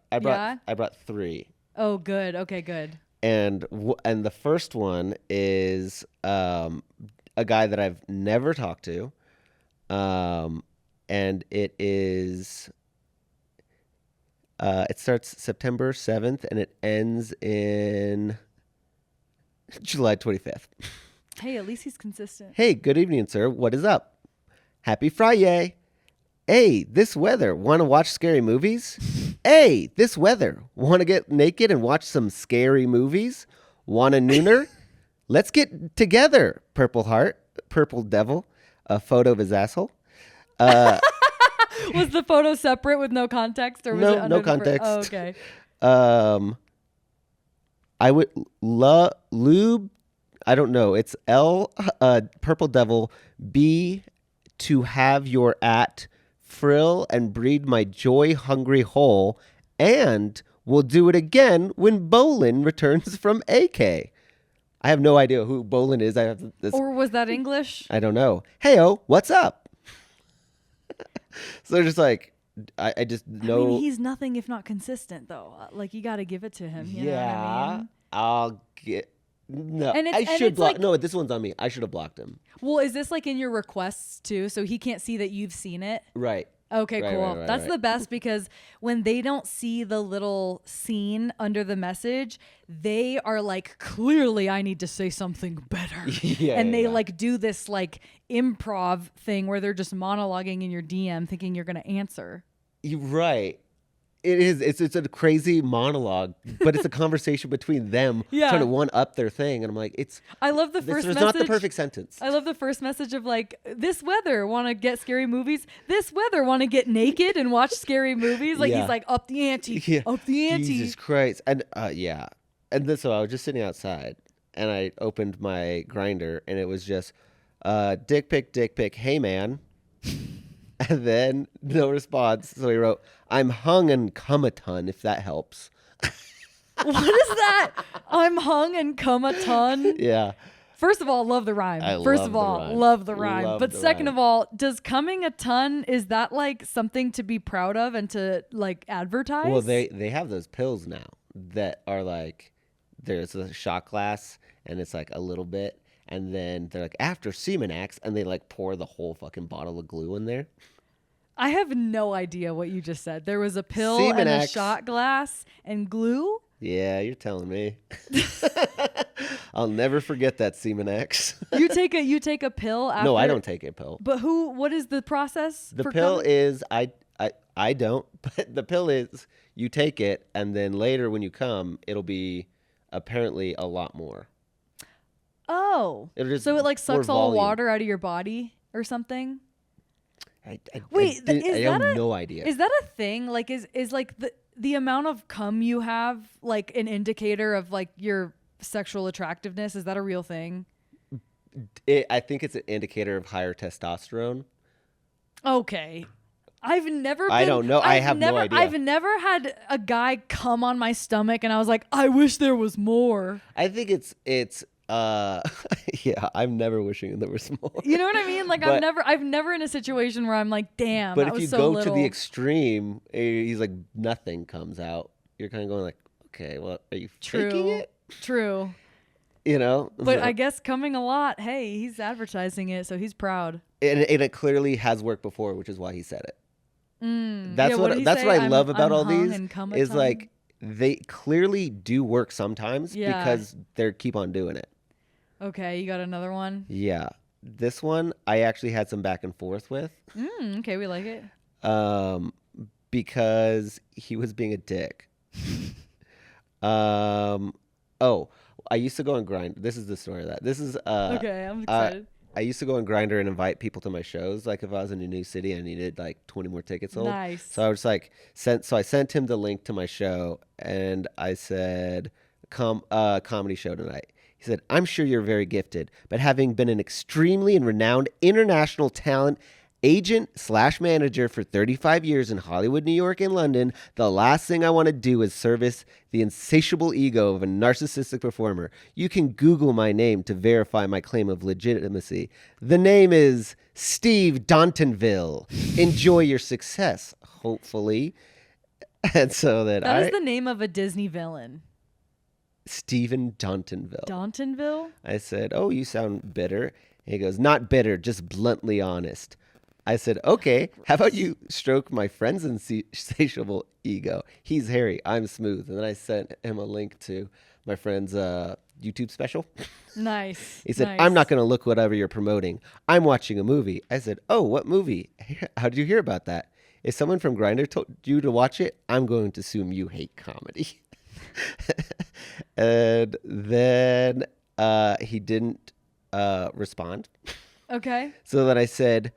3. Oh, good. Okay, good. And the first one is a guy that I've never talked to. And it is, it starts September 7th and it ends in July 25th. Hey, at least he's consistent. Hey, good evening, sir. What is up? Happy Friday. Hey, this weather. Want to watch scary movies? Hey, this weather. Want to get naked and watch some scary movies? Want a nooner? Let's get together. Purple heart, purple devil, a photo of his asshole. Was the photo separate with no context, or was it under no context. Oh, okay. I would lube. I don't know. It's L purple devil B to have your at frill and breed my joy hungry hole, and we'll do it again when Bolin returns from AK. I have no idea who Bolin is. I have this. Or was that English? I don't know. Heyo, what's up? So they're just like, I just know. I mean, he's nothing if not consistent, though. Like, you got to give it to him. You know what I mean? I'll get. No, And I it's should block. like- No, this one's on me. I should have blocked him. Well, is this like in your requests too? So he can't see that you've seen it? Right. Okay, Right, cool. right, That's right. the best, because when they don't see the little scene under the message, they are like, clearly I need to say something better. And they like do this like improv thing where they're just monologuing in your DM thinking you're going to answer. You're right. It is. It's a crazy monologue, but it's a conversation between them Yeah. trying to one up their thing, and I'm like, I love the it's first not the message. perfect sentence. I love the first message of like, this weather, want to get scary movies? This weather, want to get naked and watch scary movies? Like, Yeah. he's like, up the ante, Yeah. up the ante. Jesus Christ. And yeah. And then so I was just sitting outside and I opened my grinder and it was just dick pic, hey man. And then no response. So he wrote, I'm hung and come a ton, if that helps. What is that? I'm hung and come a ton. Yeah. First of all, love the rhyme. I First love of the all, rhyme. love the rhyme. Love But the second rhyme. of all, does coming a ton, is that like something to be proud of and to like advertise? Well, they have those pills now that are like, there's a shot glass and it's like a little bit. And then they're like, after semen acts, and they like pour the whole fucking bottle of glue in there. I have no idea what you just said. There was a pill Semen and a X. shot glass and glue. Yeah, you're telling me. I'll never forget that semen X. You take a pill after. No, I don't take a pill. But what is the process? The for pill coming? is I don't, but the pill is you take it and then later when you come, it'll be apparently a lot more. Oh. It'll just So it like pour sucks all the volume. water out of your body or something? Wait, is I that have no idea. Is that a thing? Like, is like the amount of cum you have like an indicator of like your sexual attractiveness? Is that a real thing? I think it's an indicator of higher testosterone. Okay. I've never. I been- don't know. I I've have no never, idea. I've never had a guy come on my stomach and I was like, I wish there was more. I think it's yeah, I'm never wishing there was more. You know what I mean? Like, But- I've never in a situation where I'm like, damn, But that if was you so go little. to the extreme, he's like nothing comes out. You're kind of going like, okay, well, are you faking it? True. You know? But So- I guess coming a lot, hey, he's advertising it, so he's proud. and it clearly has worked before, which is why he said it. That's Yeah, what did he that's say? what I love about I'm all hung these and come a is ton? like they clearly do work sometimes Yeah. because they keep on doing it. Okay, you got another one? Yeah. This one I actually had some back and forth with Okay, we like it. because he was being a dick. Oh, I used to go on Grind. This is the story of that. This is Okay, I'm excited. I used to go on Grinder and invite people to my shows. Like if I was in a new city, I needed like 20 more tickets sold. Nice. So I was like, I sent him the link to my show, and I said, comedy show tonight. He said, I'm sure you're very gifted, but having been an extremely and renowned international talent agent / manager for 35 years in Hollywood, New York, and London, the last thing I want to do is service the insatiable ego of a narcissistic performer. You can Google my name to verify my claim of legitimacy. The name is Steve Dontonville. Enjoy your success, hopefully. And so That is the name of a Disney villain. Stephen Dontonville. Dontonville? I said, oh, you sound bitter. And he goes, not bitter, just bluntly honest. I said, okay, how about you stroke my friend's insatiable ego? He's hairy, I'm smooth. And then I sent him a link to my friend's YouTube special. Nice. He said, nice. I'm not going to look whatever you're promoting. I'm watching a movie. I said, oh, what movie? How did you hear about that? If someone from Grindr told you to watch it, I'm going to assume you hate comedy. And then he didn't respond. Okay. So then I said,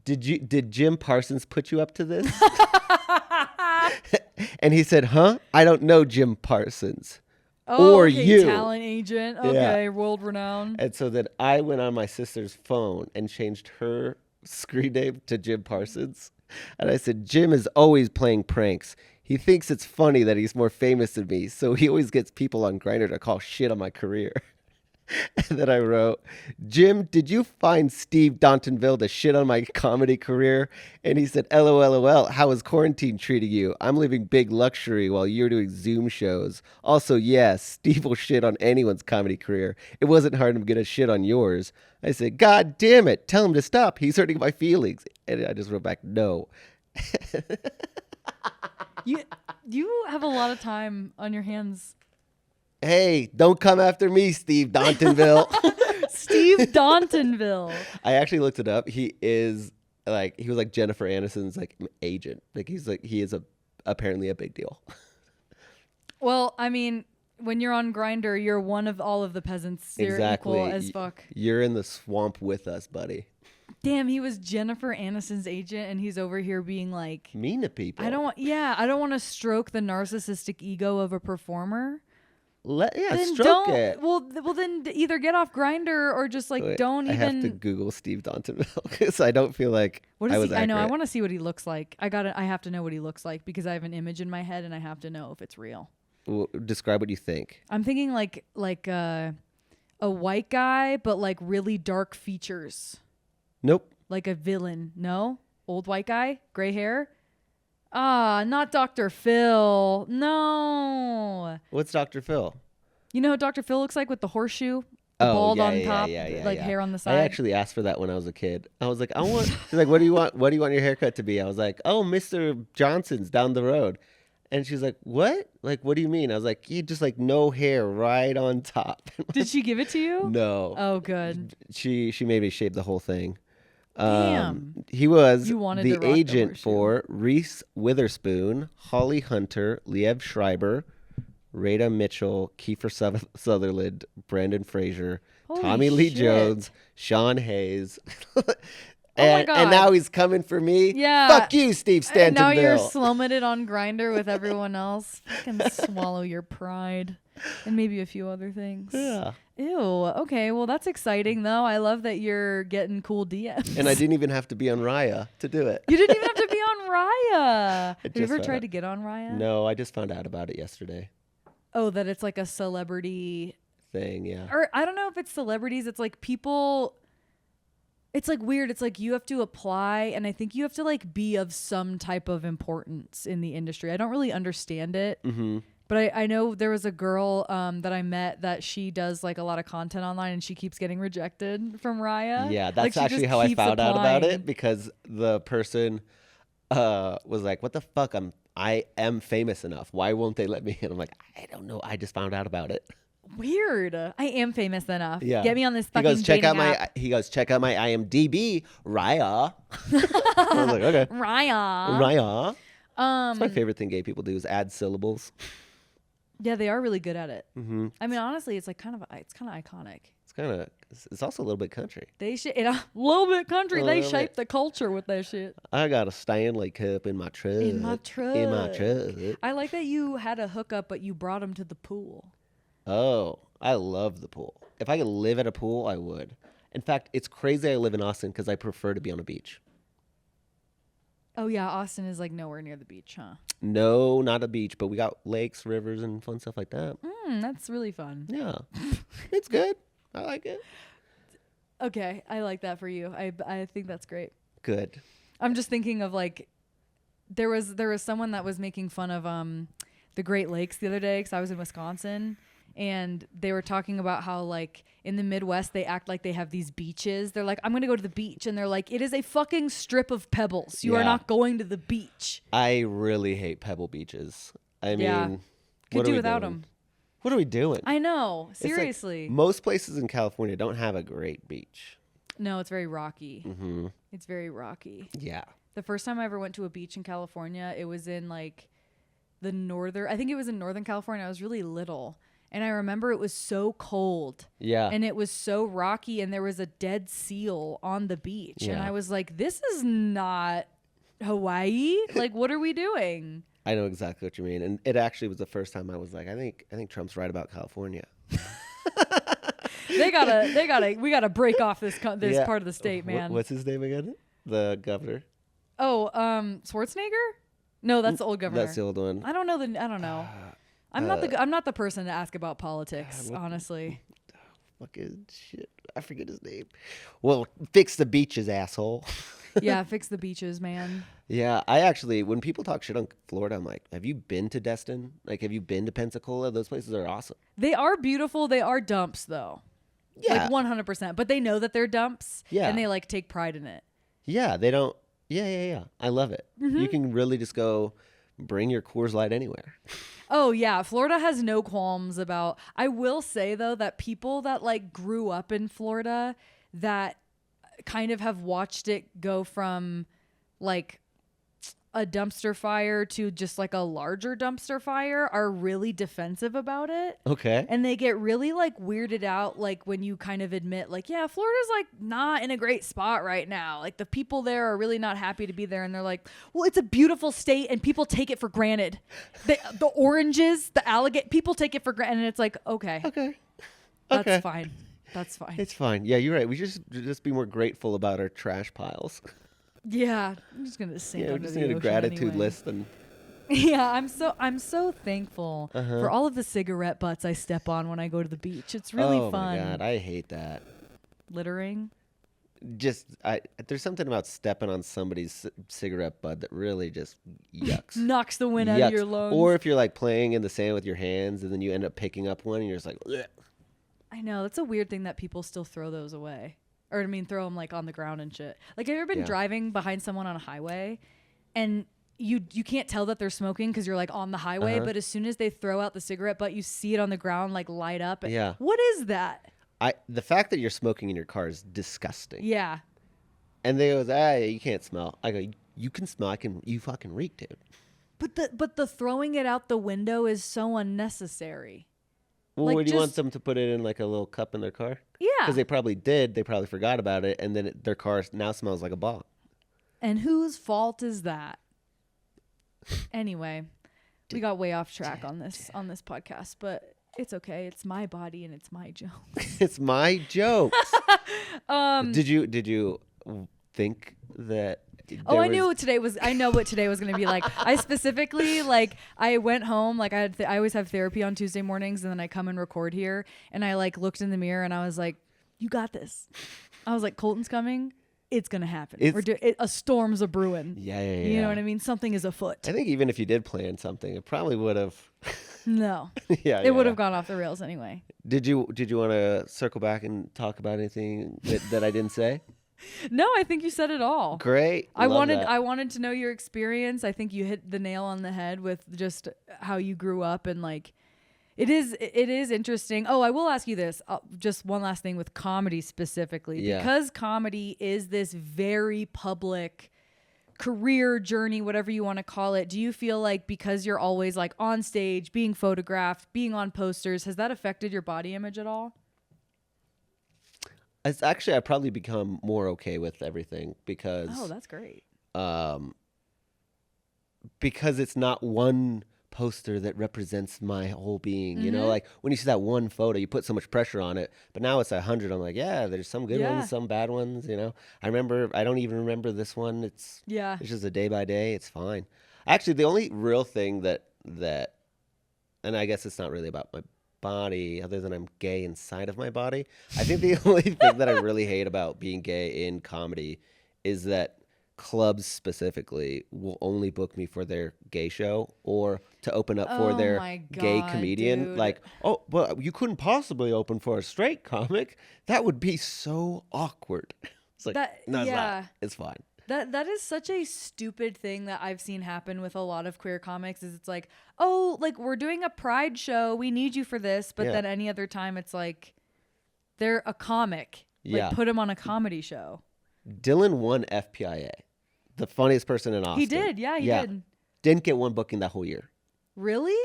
did Jim Parsons put you up to this? And he said, huh? I don't know Jim Parsons. Oh, or okay, you. talent agent. Okay, world renowned. And so then I went on my sister's phone and changed her screen name to Jim Parsons. And I said, Jim is always playing pranks. He thinks it's funny that he's more famous than me, so he always gets people on Grindr to call shit on my career. And then I wrote, Jim, did you find Steve Dontonville to shit on my comedy career? And he said, LOL, how is quarantine treating you? I'm living big luxury while you're doing Zoom shows. Also, yes, Steve will shit on anyone's comedy career. It wasn't hard to get a shit on yours. I said, God damn it, tell him to stop. He's hurting my feelings. And I just wrote back, no. You have a lot of time on your hands. Hey, don't come after me, Steve Dontonville. Steve Dontonville. I actually looked it up. He was like Jennifer Aniston's like agent. He is apparently a big deal. Well, I mean, when you're on Grindr, you're one of all of the peasants. You're Exactly. equal as fuck. You're in the swamp with us, buddy. Damn, he was Jennifer Aniston's agent, and he's over here being like Mean to people. I don't want to stroke the narcissistic ego of a performer. Then stroke it. Well, then either get off Grindr or just like don't I even. have to Google Steve Dontonville because I don't feel like What is I was he? accurate. I know. I want to see what he looks like. I have to know what he looks like because I have an image in my head and I have to know if it's real. Well, describe what you think. I'm thinking like a white guy, but like really dark features, Nope. like a villain. No, old white guy, gray hair. Ah, not Dr. Phil. No. What's Dr. Phil? You know what Dr. Phil looks like with the horseshoe? The bald on top, like hair on the side. I actually asked for that when I was a kid. I was like, I want. She's like, what do you want? What do you want your haircut to be? I was like, oh, Mr. Johnson's down the road. And she's like, what? Like, what do you mean? I was like, you just like no hair right on top. Did she give it to you? No. Oh, good. She made me shave the whole thing. Damn. He was You wanted the to rock the agent horseshoe. for Reese Witherspoon, Holly Hunter, Liev Schreiber, Rada Mitchell, Kiefer Sutherland, Brandon Fraser, Holy Tommy Lee shit. Jones, Sean Hayes. Oh my God. And now he's coming for me. Yeah. Fuck you, Steve Stantonville. And now you're slumming on Grindr with everyone else. Fucking swallow your pride. And maybe a few other things. Yeah. Ew. Okay. Well, that's exciting, though. I love that you're getting cool DMs. And I didn't even have to be on Raya to do it. You didn't even have to be on Raya. Have you just ever found tried out. to get on Raya? No, I just found out about it yesterday. Oh, that it's like a celebrity Thing, yeah. or I don't know if it's celebrities. It's like people. It's like weird. It's like you have to apply, and I think you have to like be of some type of importance in the industry. I don't really understand it, but I know there was a girl that I met that she does like a lot of content online, and she keeps getting rejected from Raya. Yeah, Like, that's she actually just how I keeps found out about applying. it because the person was like, "What the fuck? I am famous enough. Why won't they let me in?" I'm like, "I don't know. I just found out about it." Weird. I am famous enough. Yeah. Get me on this He fucking goes, check out dating app. check out my IMDb, Raya. I was like, okay, Raya. Raya. That's my favorite thing gay people do is add syllables. Yeah, they are really good at it. I mean, honestly, it's like kind of iconic. It's also a little bit country. They should a little bit country. A They little shape bit. the culture with that shit. I got a Stanley cup in my truck. In my truck. In my truck. I like that you had a hookup, but you brought him to the pool. Oh, I love the pool. If I could live at a pool, I would. In fact, it's crazy I live in Austin because I prefer to be on a beach. Oh yeah, Austin is like nowhere near the beach, huh? No, not a beach, but we got lakes, rivers, and fun stuff like that. That's really fun. Yeah, it's good. I like it. Okay, I like that for you. I think that's great. Good. I'm just thinking of like there was someone that was making fun of the Great Lakes the other day because I was in Wisconsin. and they were talking about how like in the Midwest they act like they have these beaches. They're like, I'm gonna go to the beach, and they're like, it is a fucking strip of pebbles. You are not going to the beach. I really hate pebble beaches. I mean, could do without them. What are we doing? I know, It's like seriously. most places in California don't have a great beach. No, it's very rocky. Mm-hmm. It's very rocky. Yeah. The first time I ever went to a beach in California, it was in like I think it was in Northern California. I was really little. And I remember it was so cold. Yeah. And it was so rocky, and there was a dead seal on the beach. And I was like, this is not Hawaii. Like, what are we doing? I know exactly what you mean. And it actually was the first time I was like, I think Trump's right about California. we gotta break off this part of the state, man. What's his name again? The governor. Oh, Schwarzenegger? No, that's the old governor. That's the old one. I don't know. I'm not the person to ask about politics, honestly. Fucking shit. I forget his name. Well, fix the beaches, asshole. Yeah, fix the beaches, man. Yeah, I actually, when people talk shit on Florida, I'm like, have you been to Destin? Like, have you been to Pensacola? Those places are awesome. They are beautiful. They are dumps, though. Yeah. Like 100%. But they know that they're dumps. Yeah. And they like take pride in it. Yeah, they don't. Yeah. I love it. Mm-hmm. You can really just go bring your Coors Light anywhere. Oh, yeah. Florida has no qualms about. I will say, though, that people that like grew up in Florida that kind of have watched it go from like a dumpster fire to just like a larger dumpster fire are really defensive about it. Okay. And they get really like weirded out like when you kind of admit like, yeah, Florida's like not in a great spot right now. Like the people there are really not happy to be there, and they're like, well, it's a beautiful state and people take it for granted. The oranges, the alligator, people take it for granted, and it's like, okay. That's fine. That's fine. It's fine. Yeah, you're right. We just be more grateful about our trash piles. Yeah, I'm just gonna sink Yeah, we under just the need a ocean gratitude anyway. list and Yeah, I'm so thankful for all of the cigarette butts I step on when I go to the beach. It's really fun. Oh my god, I hate that. Littering. There's something about stepping on somebody's cigarette butt that really just yucks. Knocks the wind out of your lungs. Or if you're like playing in the sand with your hands and then you end up picking up one and you're just like, ugh. I know, it's a weird thing that people still throw those away. Or throw them like on the ground and shit. Like, have you ever been driving behind someone on a highway and you can't tell that they're smoking because you're like on the highway, but as soon as they throw out the cigarette butt, you see it on the ground like light up. Yeah. What is that? The fact that you're smoking in your car is disgusting. Yeah. And they go, you can't smell. I go, you can smell. You fucking reek, dude. But the throwing it out the window is so unnecessary. Well, Like, would you want just- them to put it in like a little cup in their car? Yeah. Because they probably did. They probably forgot about it, and then their car now smells like a bomb. And whose fault is that? Anyway, we got way off track on this podcast, but it's okay. It's my body and it's my joke. It's my jokes. Did you think that? I know what today was going to be like. I specifically I went home, I always have therapy on Tuesday mornings, and then I come and record here, and I looked in the mirror and I was like, you got this. I was like, Colton's coming. It's going to happen. A storm's a brewing. Yeah. You know what I mean? Something is afoot. I think even if you did plan something, it probably would have. No. It would have gone off the rails anyway. Did you want to circle back and talk about anything that I didn't say? No, I think you said it all. Great. I Love that. wanted to know your experience. I think you hit the nail on the head with just how you grew up, and it is interesting. Oh, I will ask you this. Just one last thing with comedy specifically, because comedy is this very public career journey, whatever you want to call it. Do you feel like because you're always on stage, being photographed, being on posters, has that affected your body image at all? It's actually, I've probably become more okay with everything because. Oh, that's great. Because it's not one poster that represents my whole being, you know, when you see that one photo, you put so much pressure on it, but now it's 100. I'm like, yeah, there's some good ones, some bad ones, you know. I don't even remember this one. It's just a day by day. It's fine. Actually, the only real thing that, and I guess it's not really about my body other than I'm gay inside of my body. I think the only thing that I really hate about being gay in comedy is that clubs specifically will only book me for their gay show or to open up for Oh their my gay God, comedian. dude. Like, oh, well, you couldn't possibly open for a straight comic. That would be so awkward. It's like, no, it's not. It's fine. That is such a stupid thing that I've seen happen with a lot of queer comics. Is it's like, oh, like we're doing a pride show, we need you for this, but Yeah. then any other time it's like they're a comic. Yeah. Like put them on a comedy show. Dylan won FPIA, the funniest person in Austin. He did, yeah, he did. Didn't get one booking that whole year. Really?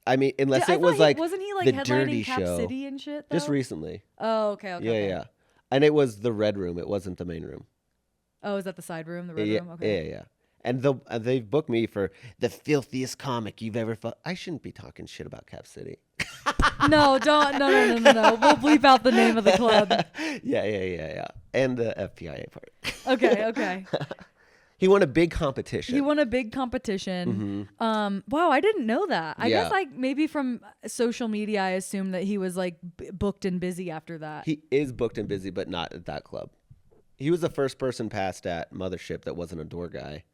I mean, unless I it was thought like wasn't he like the headlining dirty Cap show. City and shit though? Just recently. Oh, okay. Yeah. And it was the red room. It wasn't the main room. Oh, is that the side room, the red Yeah, room? Okay. yeah. And they've booked me for the filthiest comic you've ever felt. I shouldn't be talking shit about Cap City. No, don't. No. We'll bleep out the name of the club. Yeah. And the FPIA part. Okay. He won a big competition. He won a big competition. Wow, I didn't know that. I guess like maybe from social media, I assumed that he was like booked and busy after that. He is booked and busy, but not at that club. He was the first person passed at Mothership that wasn't a door guy.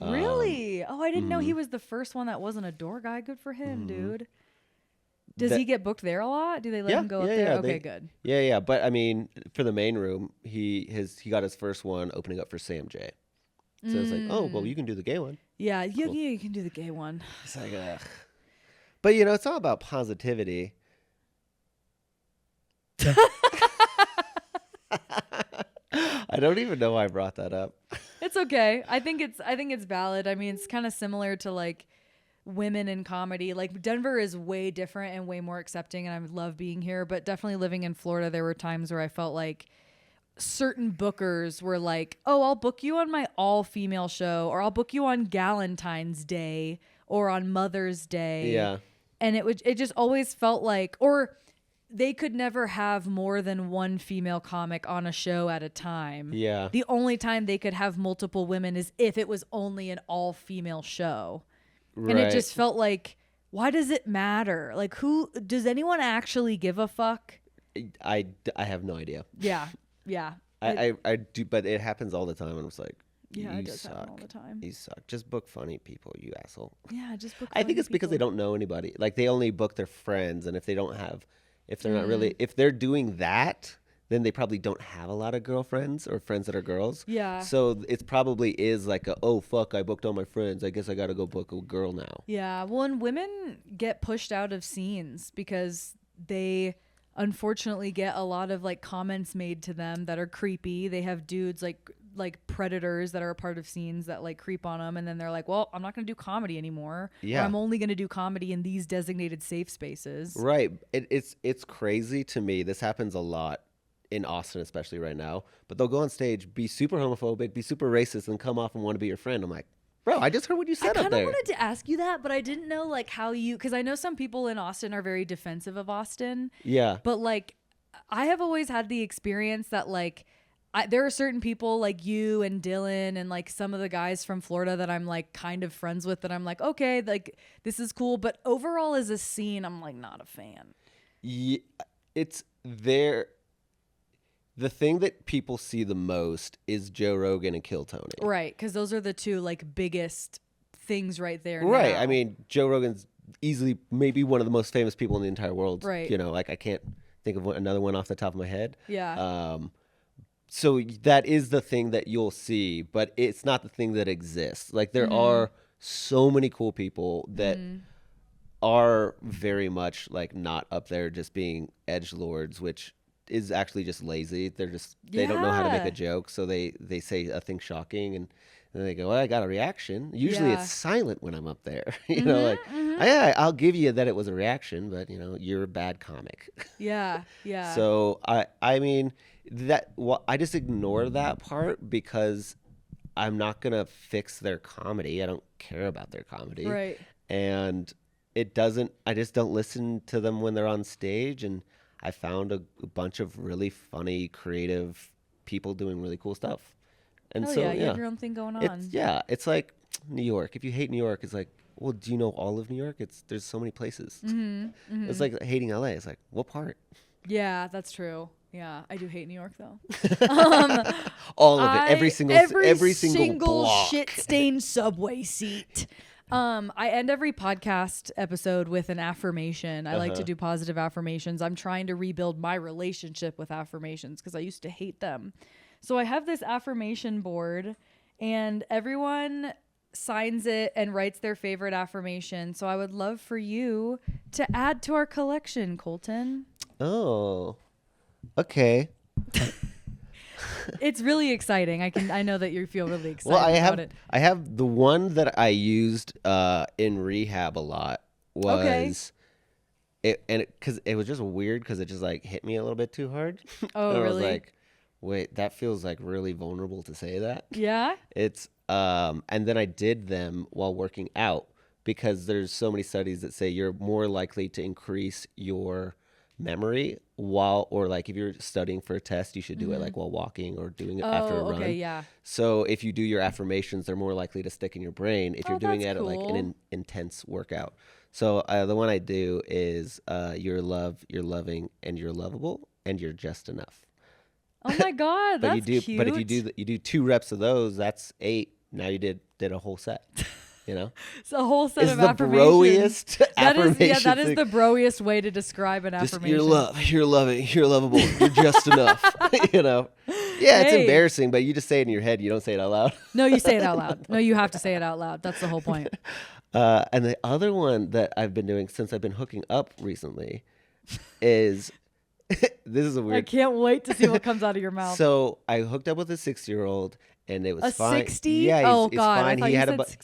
Really? Oh, I didn't know he was the first one that wasn't a door guy. Good for him, dude. Does he get booked there a lot? Do they let him go up there? Yeah, Okay, good. Yeah. But I mean, for the main room, he got his first one opening up for Sam J. So it's like, oh, well, you can do the gay one. Yeah, you can do the gay one. It's like, ugh. But it's all about positivity. I don't even know why I brought that up. It's okay. I think it's valid. I mean, it's kind of similar to like women in comedy. Like Denver is way different and way more accepting, and I love being here. But definitely living in Florida, there were times where I felt like certain bookers were like, "Oh, I'll book you on my all-female show, or I'll book you on Galentine's Day, or on Mother's Day." Yeah. And it just always felt like, or they could never have more than one female comic on a show at a time. Yeah. The only time they could have multiple women is if it was only an all-female show. Right. And it just felt like, why does it matter? Like, does anyone actually give a fuck? I have no idea. Yeah. I do, but it happens all the time. And I'm just like, Yeah, you it does suck. happen all the time. You suck. Just book funny people, you asshole. Yeah, just book I think funny it's because they people. don't know anybody. Like they only book their friends, and if they're not really, if they're doing that, then they probably don't have a lot of girlfriends or friends that are girls. Yeah. So it probably is like oh fuck, I booked all my friends. I guess I got to go book a girl now. Yeah, well, and women get pushed out of scenes because they unfortunately get a lot of like comments made to them that are creepy. They have dudes like predators that are a part of scenes that like creep on them, and then they're like, well, I'm not going to do comedy anymore. Yeah. Or I'm only going to do comedy in these designated safe spaces. Right. It's crazy to me. This happens a lot in Austin, especially right now. But they'll go on stage, be super homophobic, be super racist, and come off and want to be your friend. I'm like, bro, I just heard what you said I up kind of there. wanted to ask you that, but I didn't know like how because I know some people in Austin are very defensive of Austin. Yeah. But like, I have always had the experience that like, there are certain people like you and Dylan and like some of the guys from Florida that I'm like kind of friends with that I'm like, okay, like this is cool. But overall as a scene, I'm like not a fan. Yeah, it's there. The thing that people see the most is Joe Rogan and Kill Tony. Right. Because those are the two like biggest things right there. Right. now. I mean, Joe Rogan's easily maybe one of the most famous people in the entire world. Right. Like I can't think of another one off the top of my head. Yeah. So that is the thing that you'll see, but it's not the thing that exists. Like there are so many cool people that are very much like not up there just being edgelords, which is actually just lazy. They don't know how to make Yeah. a joke, so they say a thing shocking and then they go, well, I got a reaction. Usually it's silent when I'm up there. Yeah, I'll give you that it was a reaction, but you're a bad comic. Yeah. Yeah. So I mean I just ignore that part because I'm not gonna fix their comedy. I don't care about their comedy. Right. And I just don't listen to them when they're on stage. And I found a bunch of really funny, creative people doing really cool stuff. And Hell so yeah, you have your own thing going on. It's like New York. If you hate New York, it's like, well, do you know all of New York? There's so many places. It's like hating LA. It's like, what part? Yeah, that's true. Yeah, I do hate New York though. All of it, every single block. shit-stained subway seat. I end every podcast episode with an affirmation. I like to do positive affirmations. I'm trying to rebuild my relationship with affirmations because I used to hate them. So I have this affirmation board and everyone signs it and writes their favorite affirmation. So I would love for you to add to our collection, Colton. Oh, okay. It's really exciting. I know that you feel really excited about it. I have the one that I used in rehab a lot was because it was just weird because it just like hit me a little bit too hard. Oh, and really? I was like, wait, that feels like really vulnerable to say that. Yeah. It's and then I did them while working out because there's so many studies that say you're more likely to increase your memory or like if you're studying for a test, you should do it like while walking or doing it after a run. Okay, yeah. So if you do your affirmations, they're more likely to stick in your brain if you're doing it at like an intense workout. So the one I do is you're loved, you're loving, and you're lovable, and you're just enough. Oh my God, that's cute. But if you do 2 reps of those, that's 8. Now you did a whole set. You know, it's a whole set it's of the affirmations. affirmation. That is the broiest way to describe an affirmation. You're you're loving, you're lovable, you're just enough. You know, yeah, it's embarrassing, but you just say it in your head. You don't say it out loud. No, you say it out loud. No, you have to say it out loud. That's the whole point. And the other one that I've been doing since I've been hooking up recently is this is a weird. I can't wait to see what comes out of your mouth. So I hooked up with a 6-year-old. And it was a fine. 60? Yeah, he's God, fine.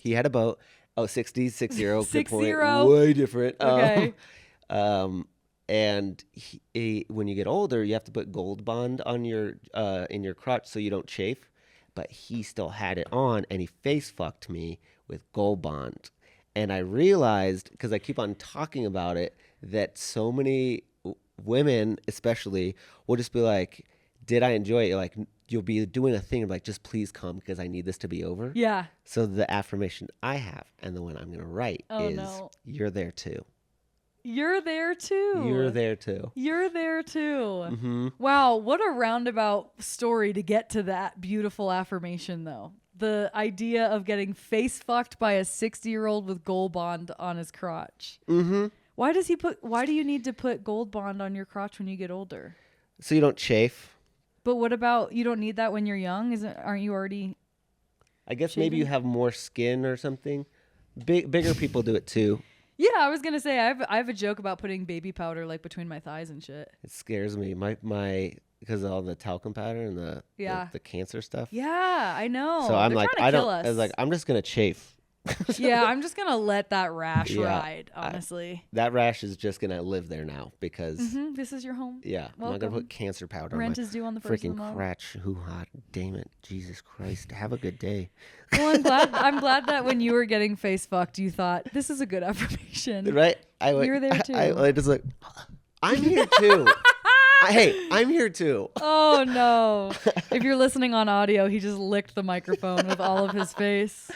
He had a boat. Oh, 60, 60. Good point. Way different. Okay. And when you get older, you have to put Gold Bond on your in your crotch so you don't chafe. But he still had it on, and he face fucked me with Gold Bond. And I realized, because I keep on talking about it, that so many women, especially, will just be like, "Did I enjoy it?" You're like, you'll be doing a thing of like, just please come because I need this to be over. Yeah. So the affirmation I have and the one I'm going to write is, you're there too. You're there too. You're there too. You're there too. Mm-hmm. Wow. What a roundabout story to get to that beautiful affirmation though. The idea of getting face fucked by a 60-year-old with Gold Bond on his crotch. Mm-hmm. Why do you need to put Gold Bond on your crotch when you get older? So you don't chafe. But what about, you don't need that when you're young? Aren't you already? I guess maybe you have more skin or something. Bigger people do it too. Yeah, I was gonna say I have a joke about putting baby powder like between my thighs and shit. It scares me. My because of all the talcum powder and the cancer stuff. Yeah, I know. So I'm They're like, trying to kill us. I was like, I'm just gonna chafe. Yeah, I'm just gonna let that rash ride. Honestly, that rash is just gonna live there now because this is your home. Yeah, I'm not gonna put cancer powder. Rent is due on the first freaking of the month. crotch. Hoo ha! Damn it, Jesus Christ! Have a good day. Well, I'm glad that when you were getting face fucked, you thought this is a good affirmation. Right? You're there too. I just like, I'm here too. Hey, I'm here too. Oh no. If you're listening on audio, he just licked the microphone with all of his face.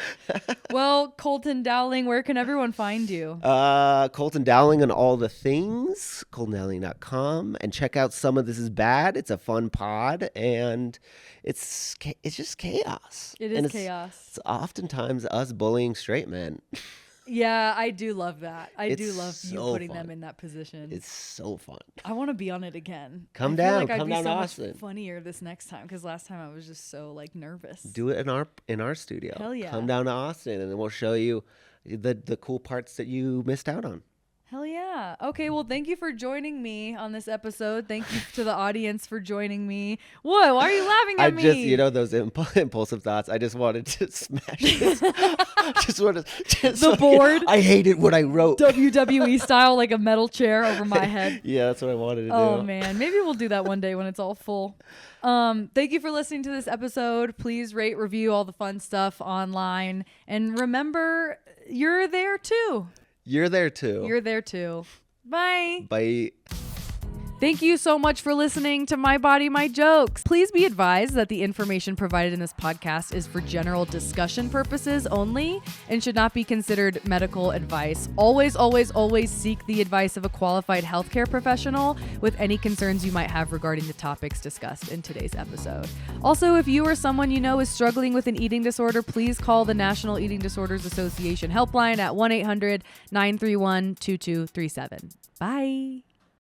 Well, Colton Dowling, where can everyone find you? Colton Dowling on all the things, coltondowling.com, and check out Some of This Is Bad. It's a fun pod, and it's just chaos. It is chaos. It's oftentimes us bullying straight men. Yeah, I do love that. I do love so you putting fun. them in that position. It's so fun. I want to be on it again. Come I down. Feel like Come I'd down be so to much Austin. funnier this next time because last time I was just so like nervous. Do it in our studio. Hell yeah. Come down to Austin, and then we'll show you the cool parts that you missed out on. Hell yeah. Okay, well, thank you for joining me on this episode. Thank you to the audience for joining me. What? Why are you laughing at me? I just, those impulsive thoughts. I just wanted to smash this. The board. I hated what I wrote. WWE style, like a metal chair over my head. Yeah, that's what I wanted to do. Oh, man. Maybe we'll do that one day when it's all full. Thank you for listening to this episode. Please rate, review all the fun stuff online. And remember, you're there too. You're there too. You're there too. Bye. Bye. Thank you so much for listening to My Body, My Jokes. Please be advised that the information provided in this podcast is for general discussion purposes only and should not be considered medical advice. Always, always, always seek the advice of a qualified healthcare professional with any concerns you might have regarding the topics discussed in today's episode. Also, if you or someone you know is struggling with an eating disorder, please call the National Eating Disorders Association helpline at 1-800-931-2237. Bye.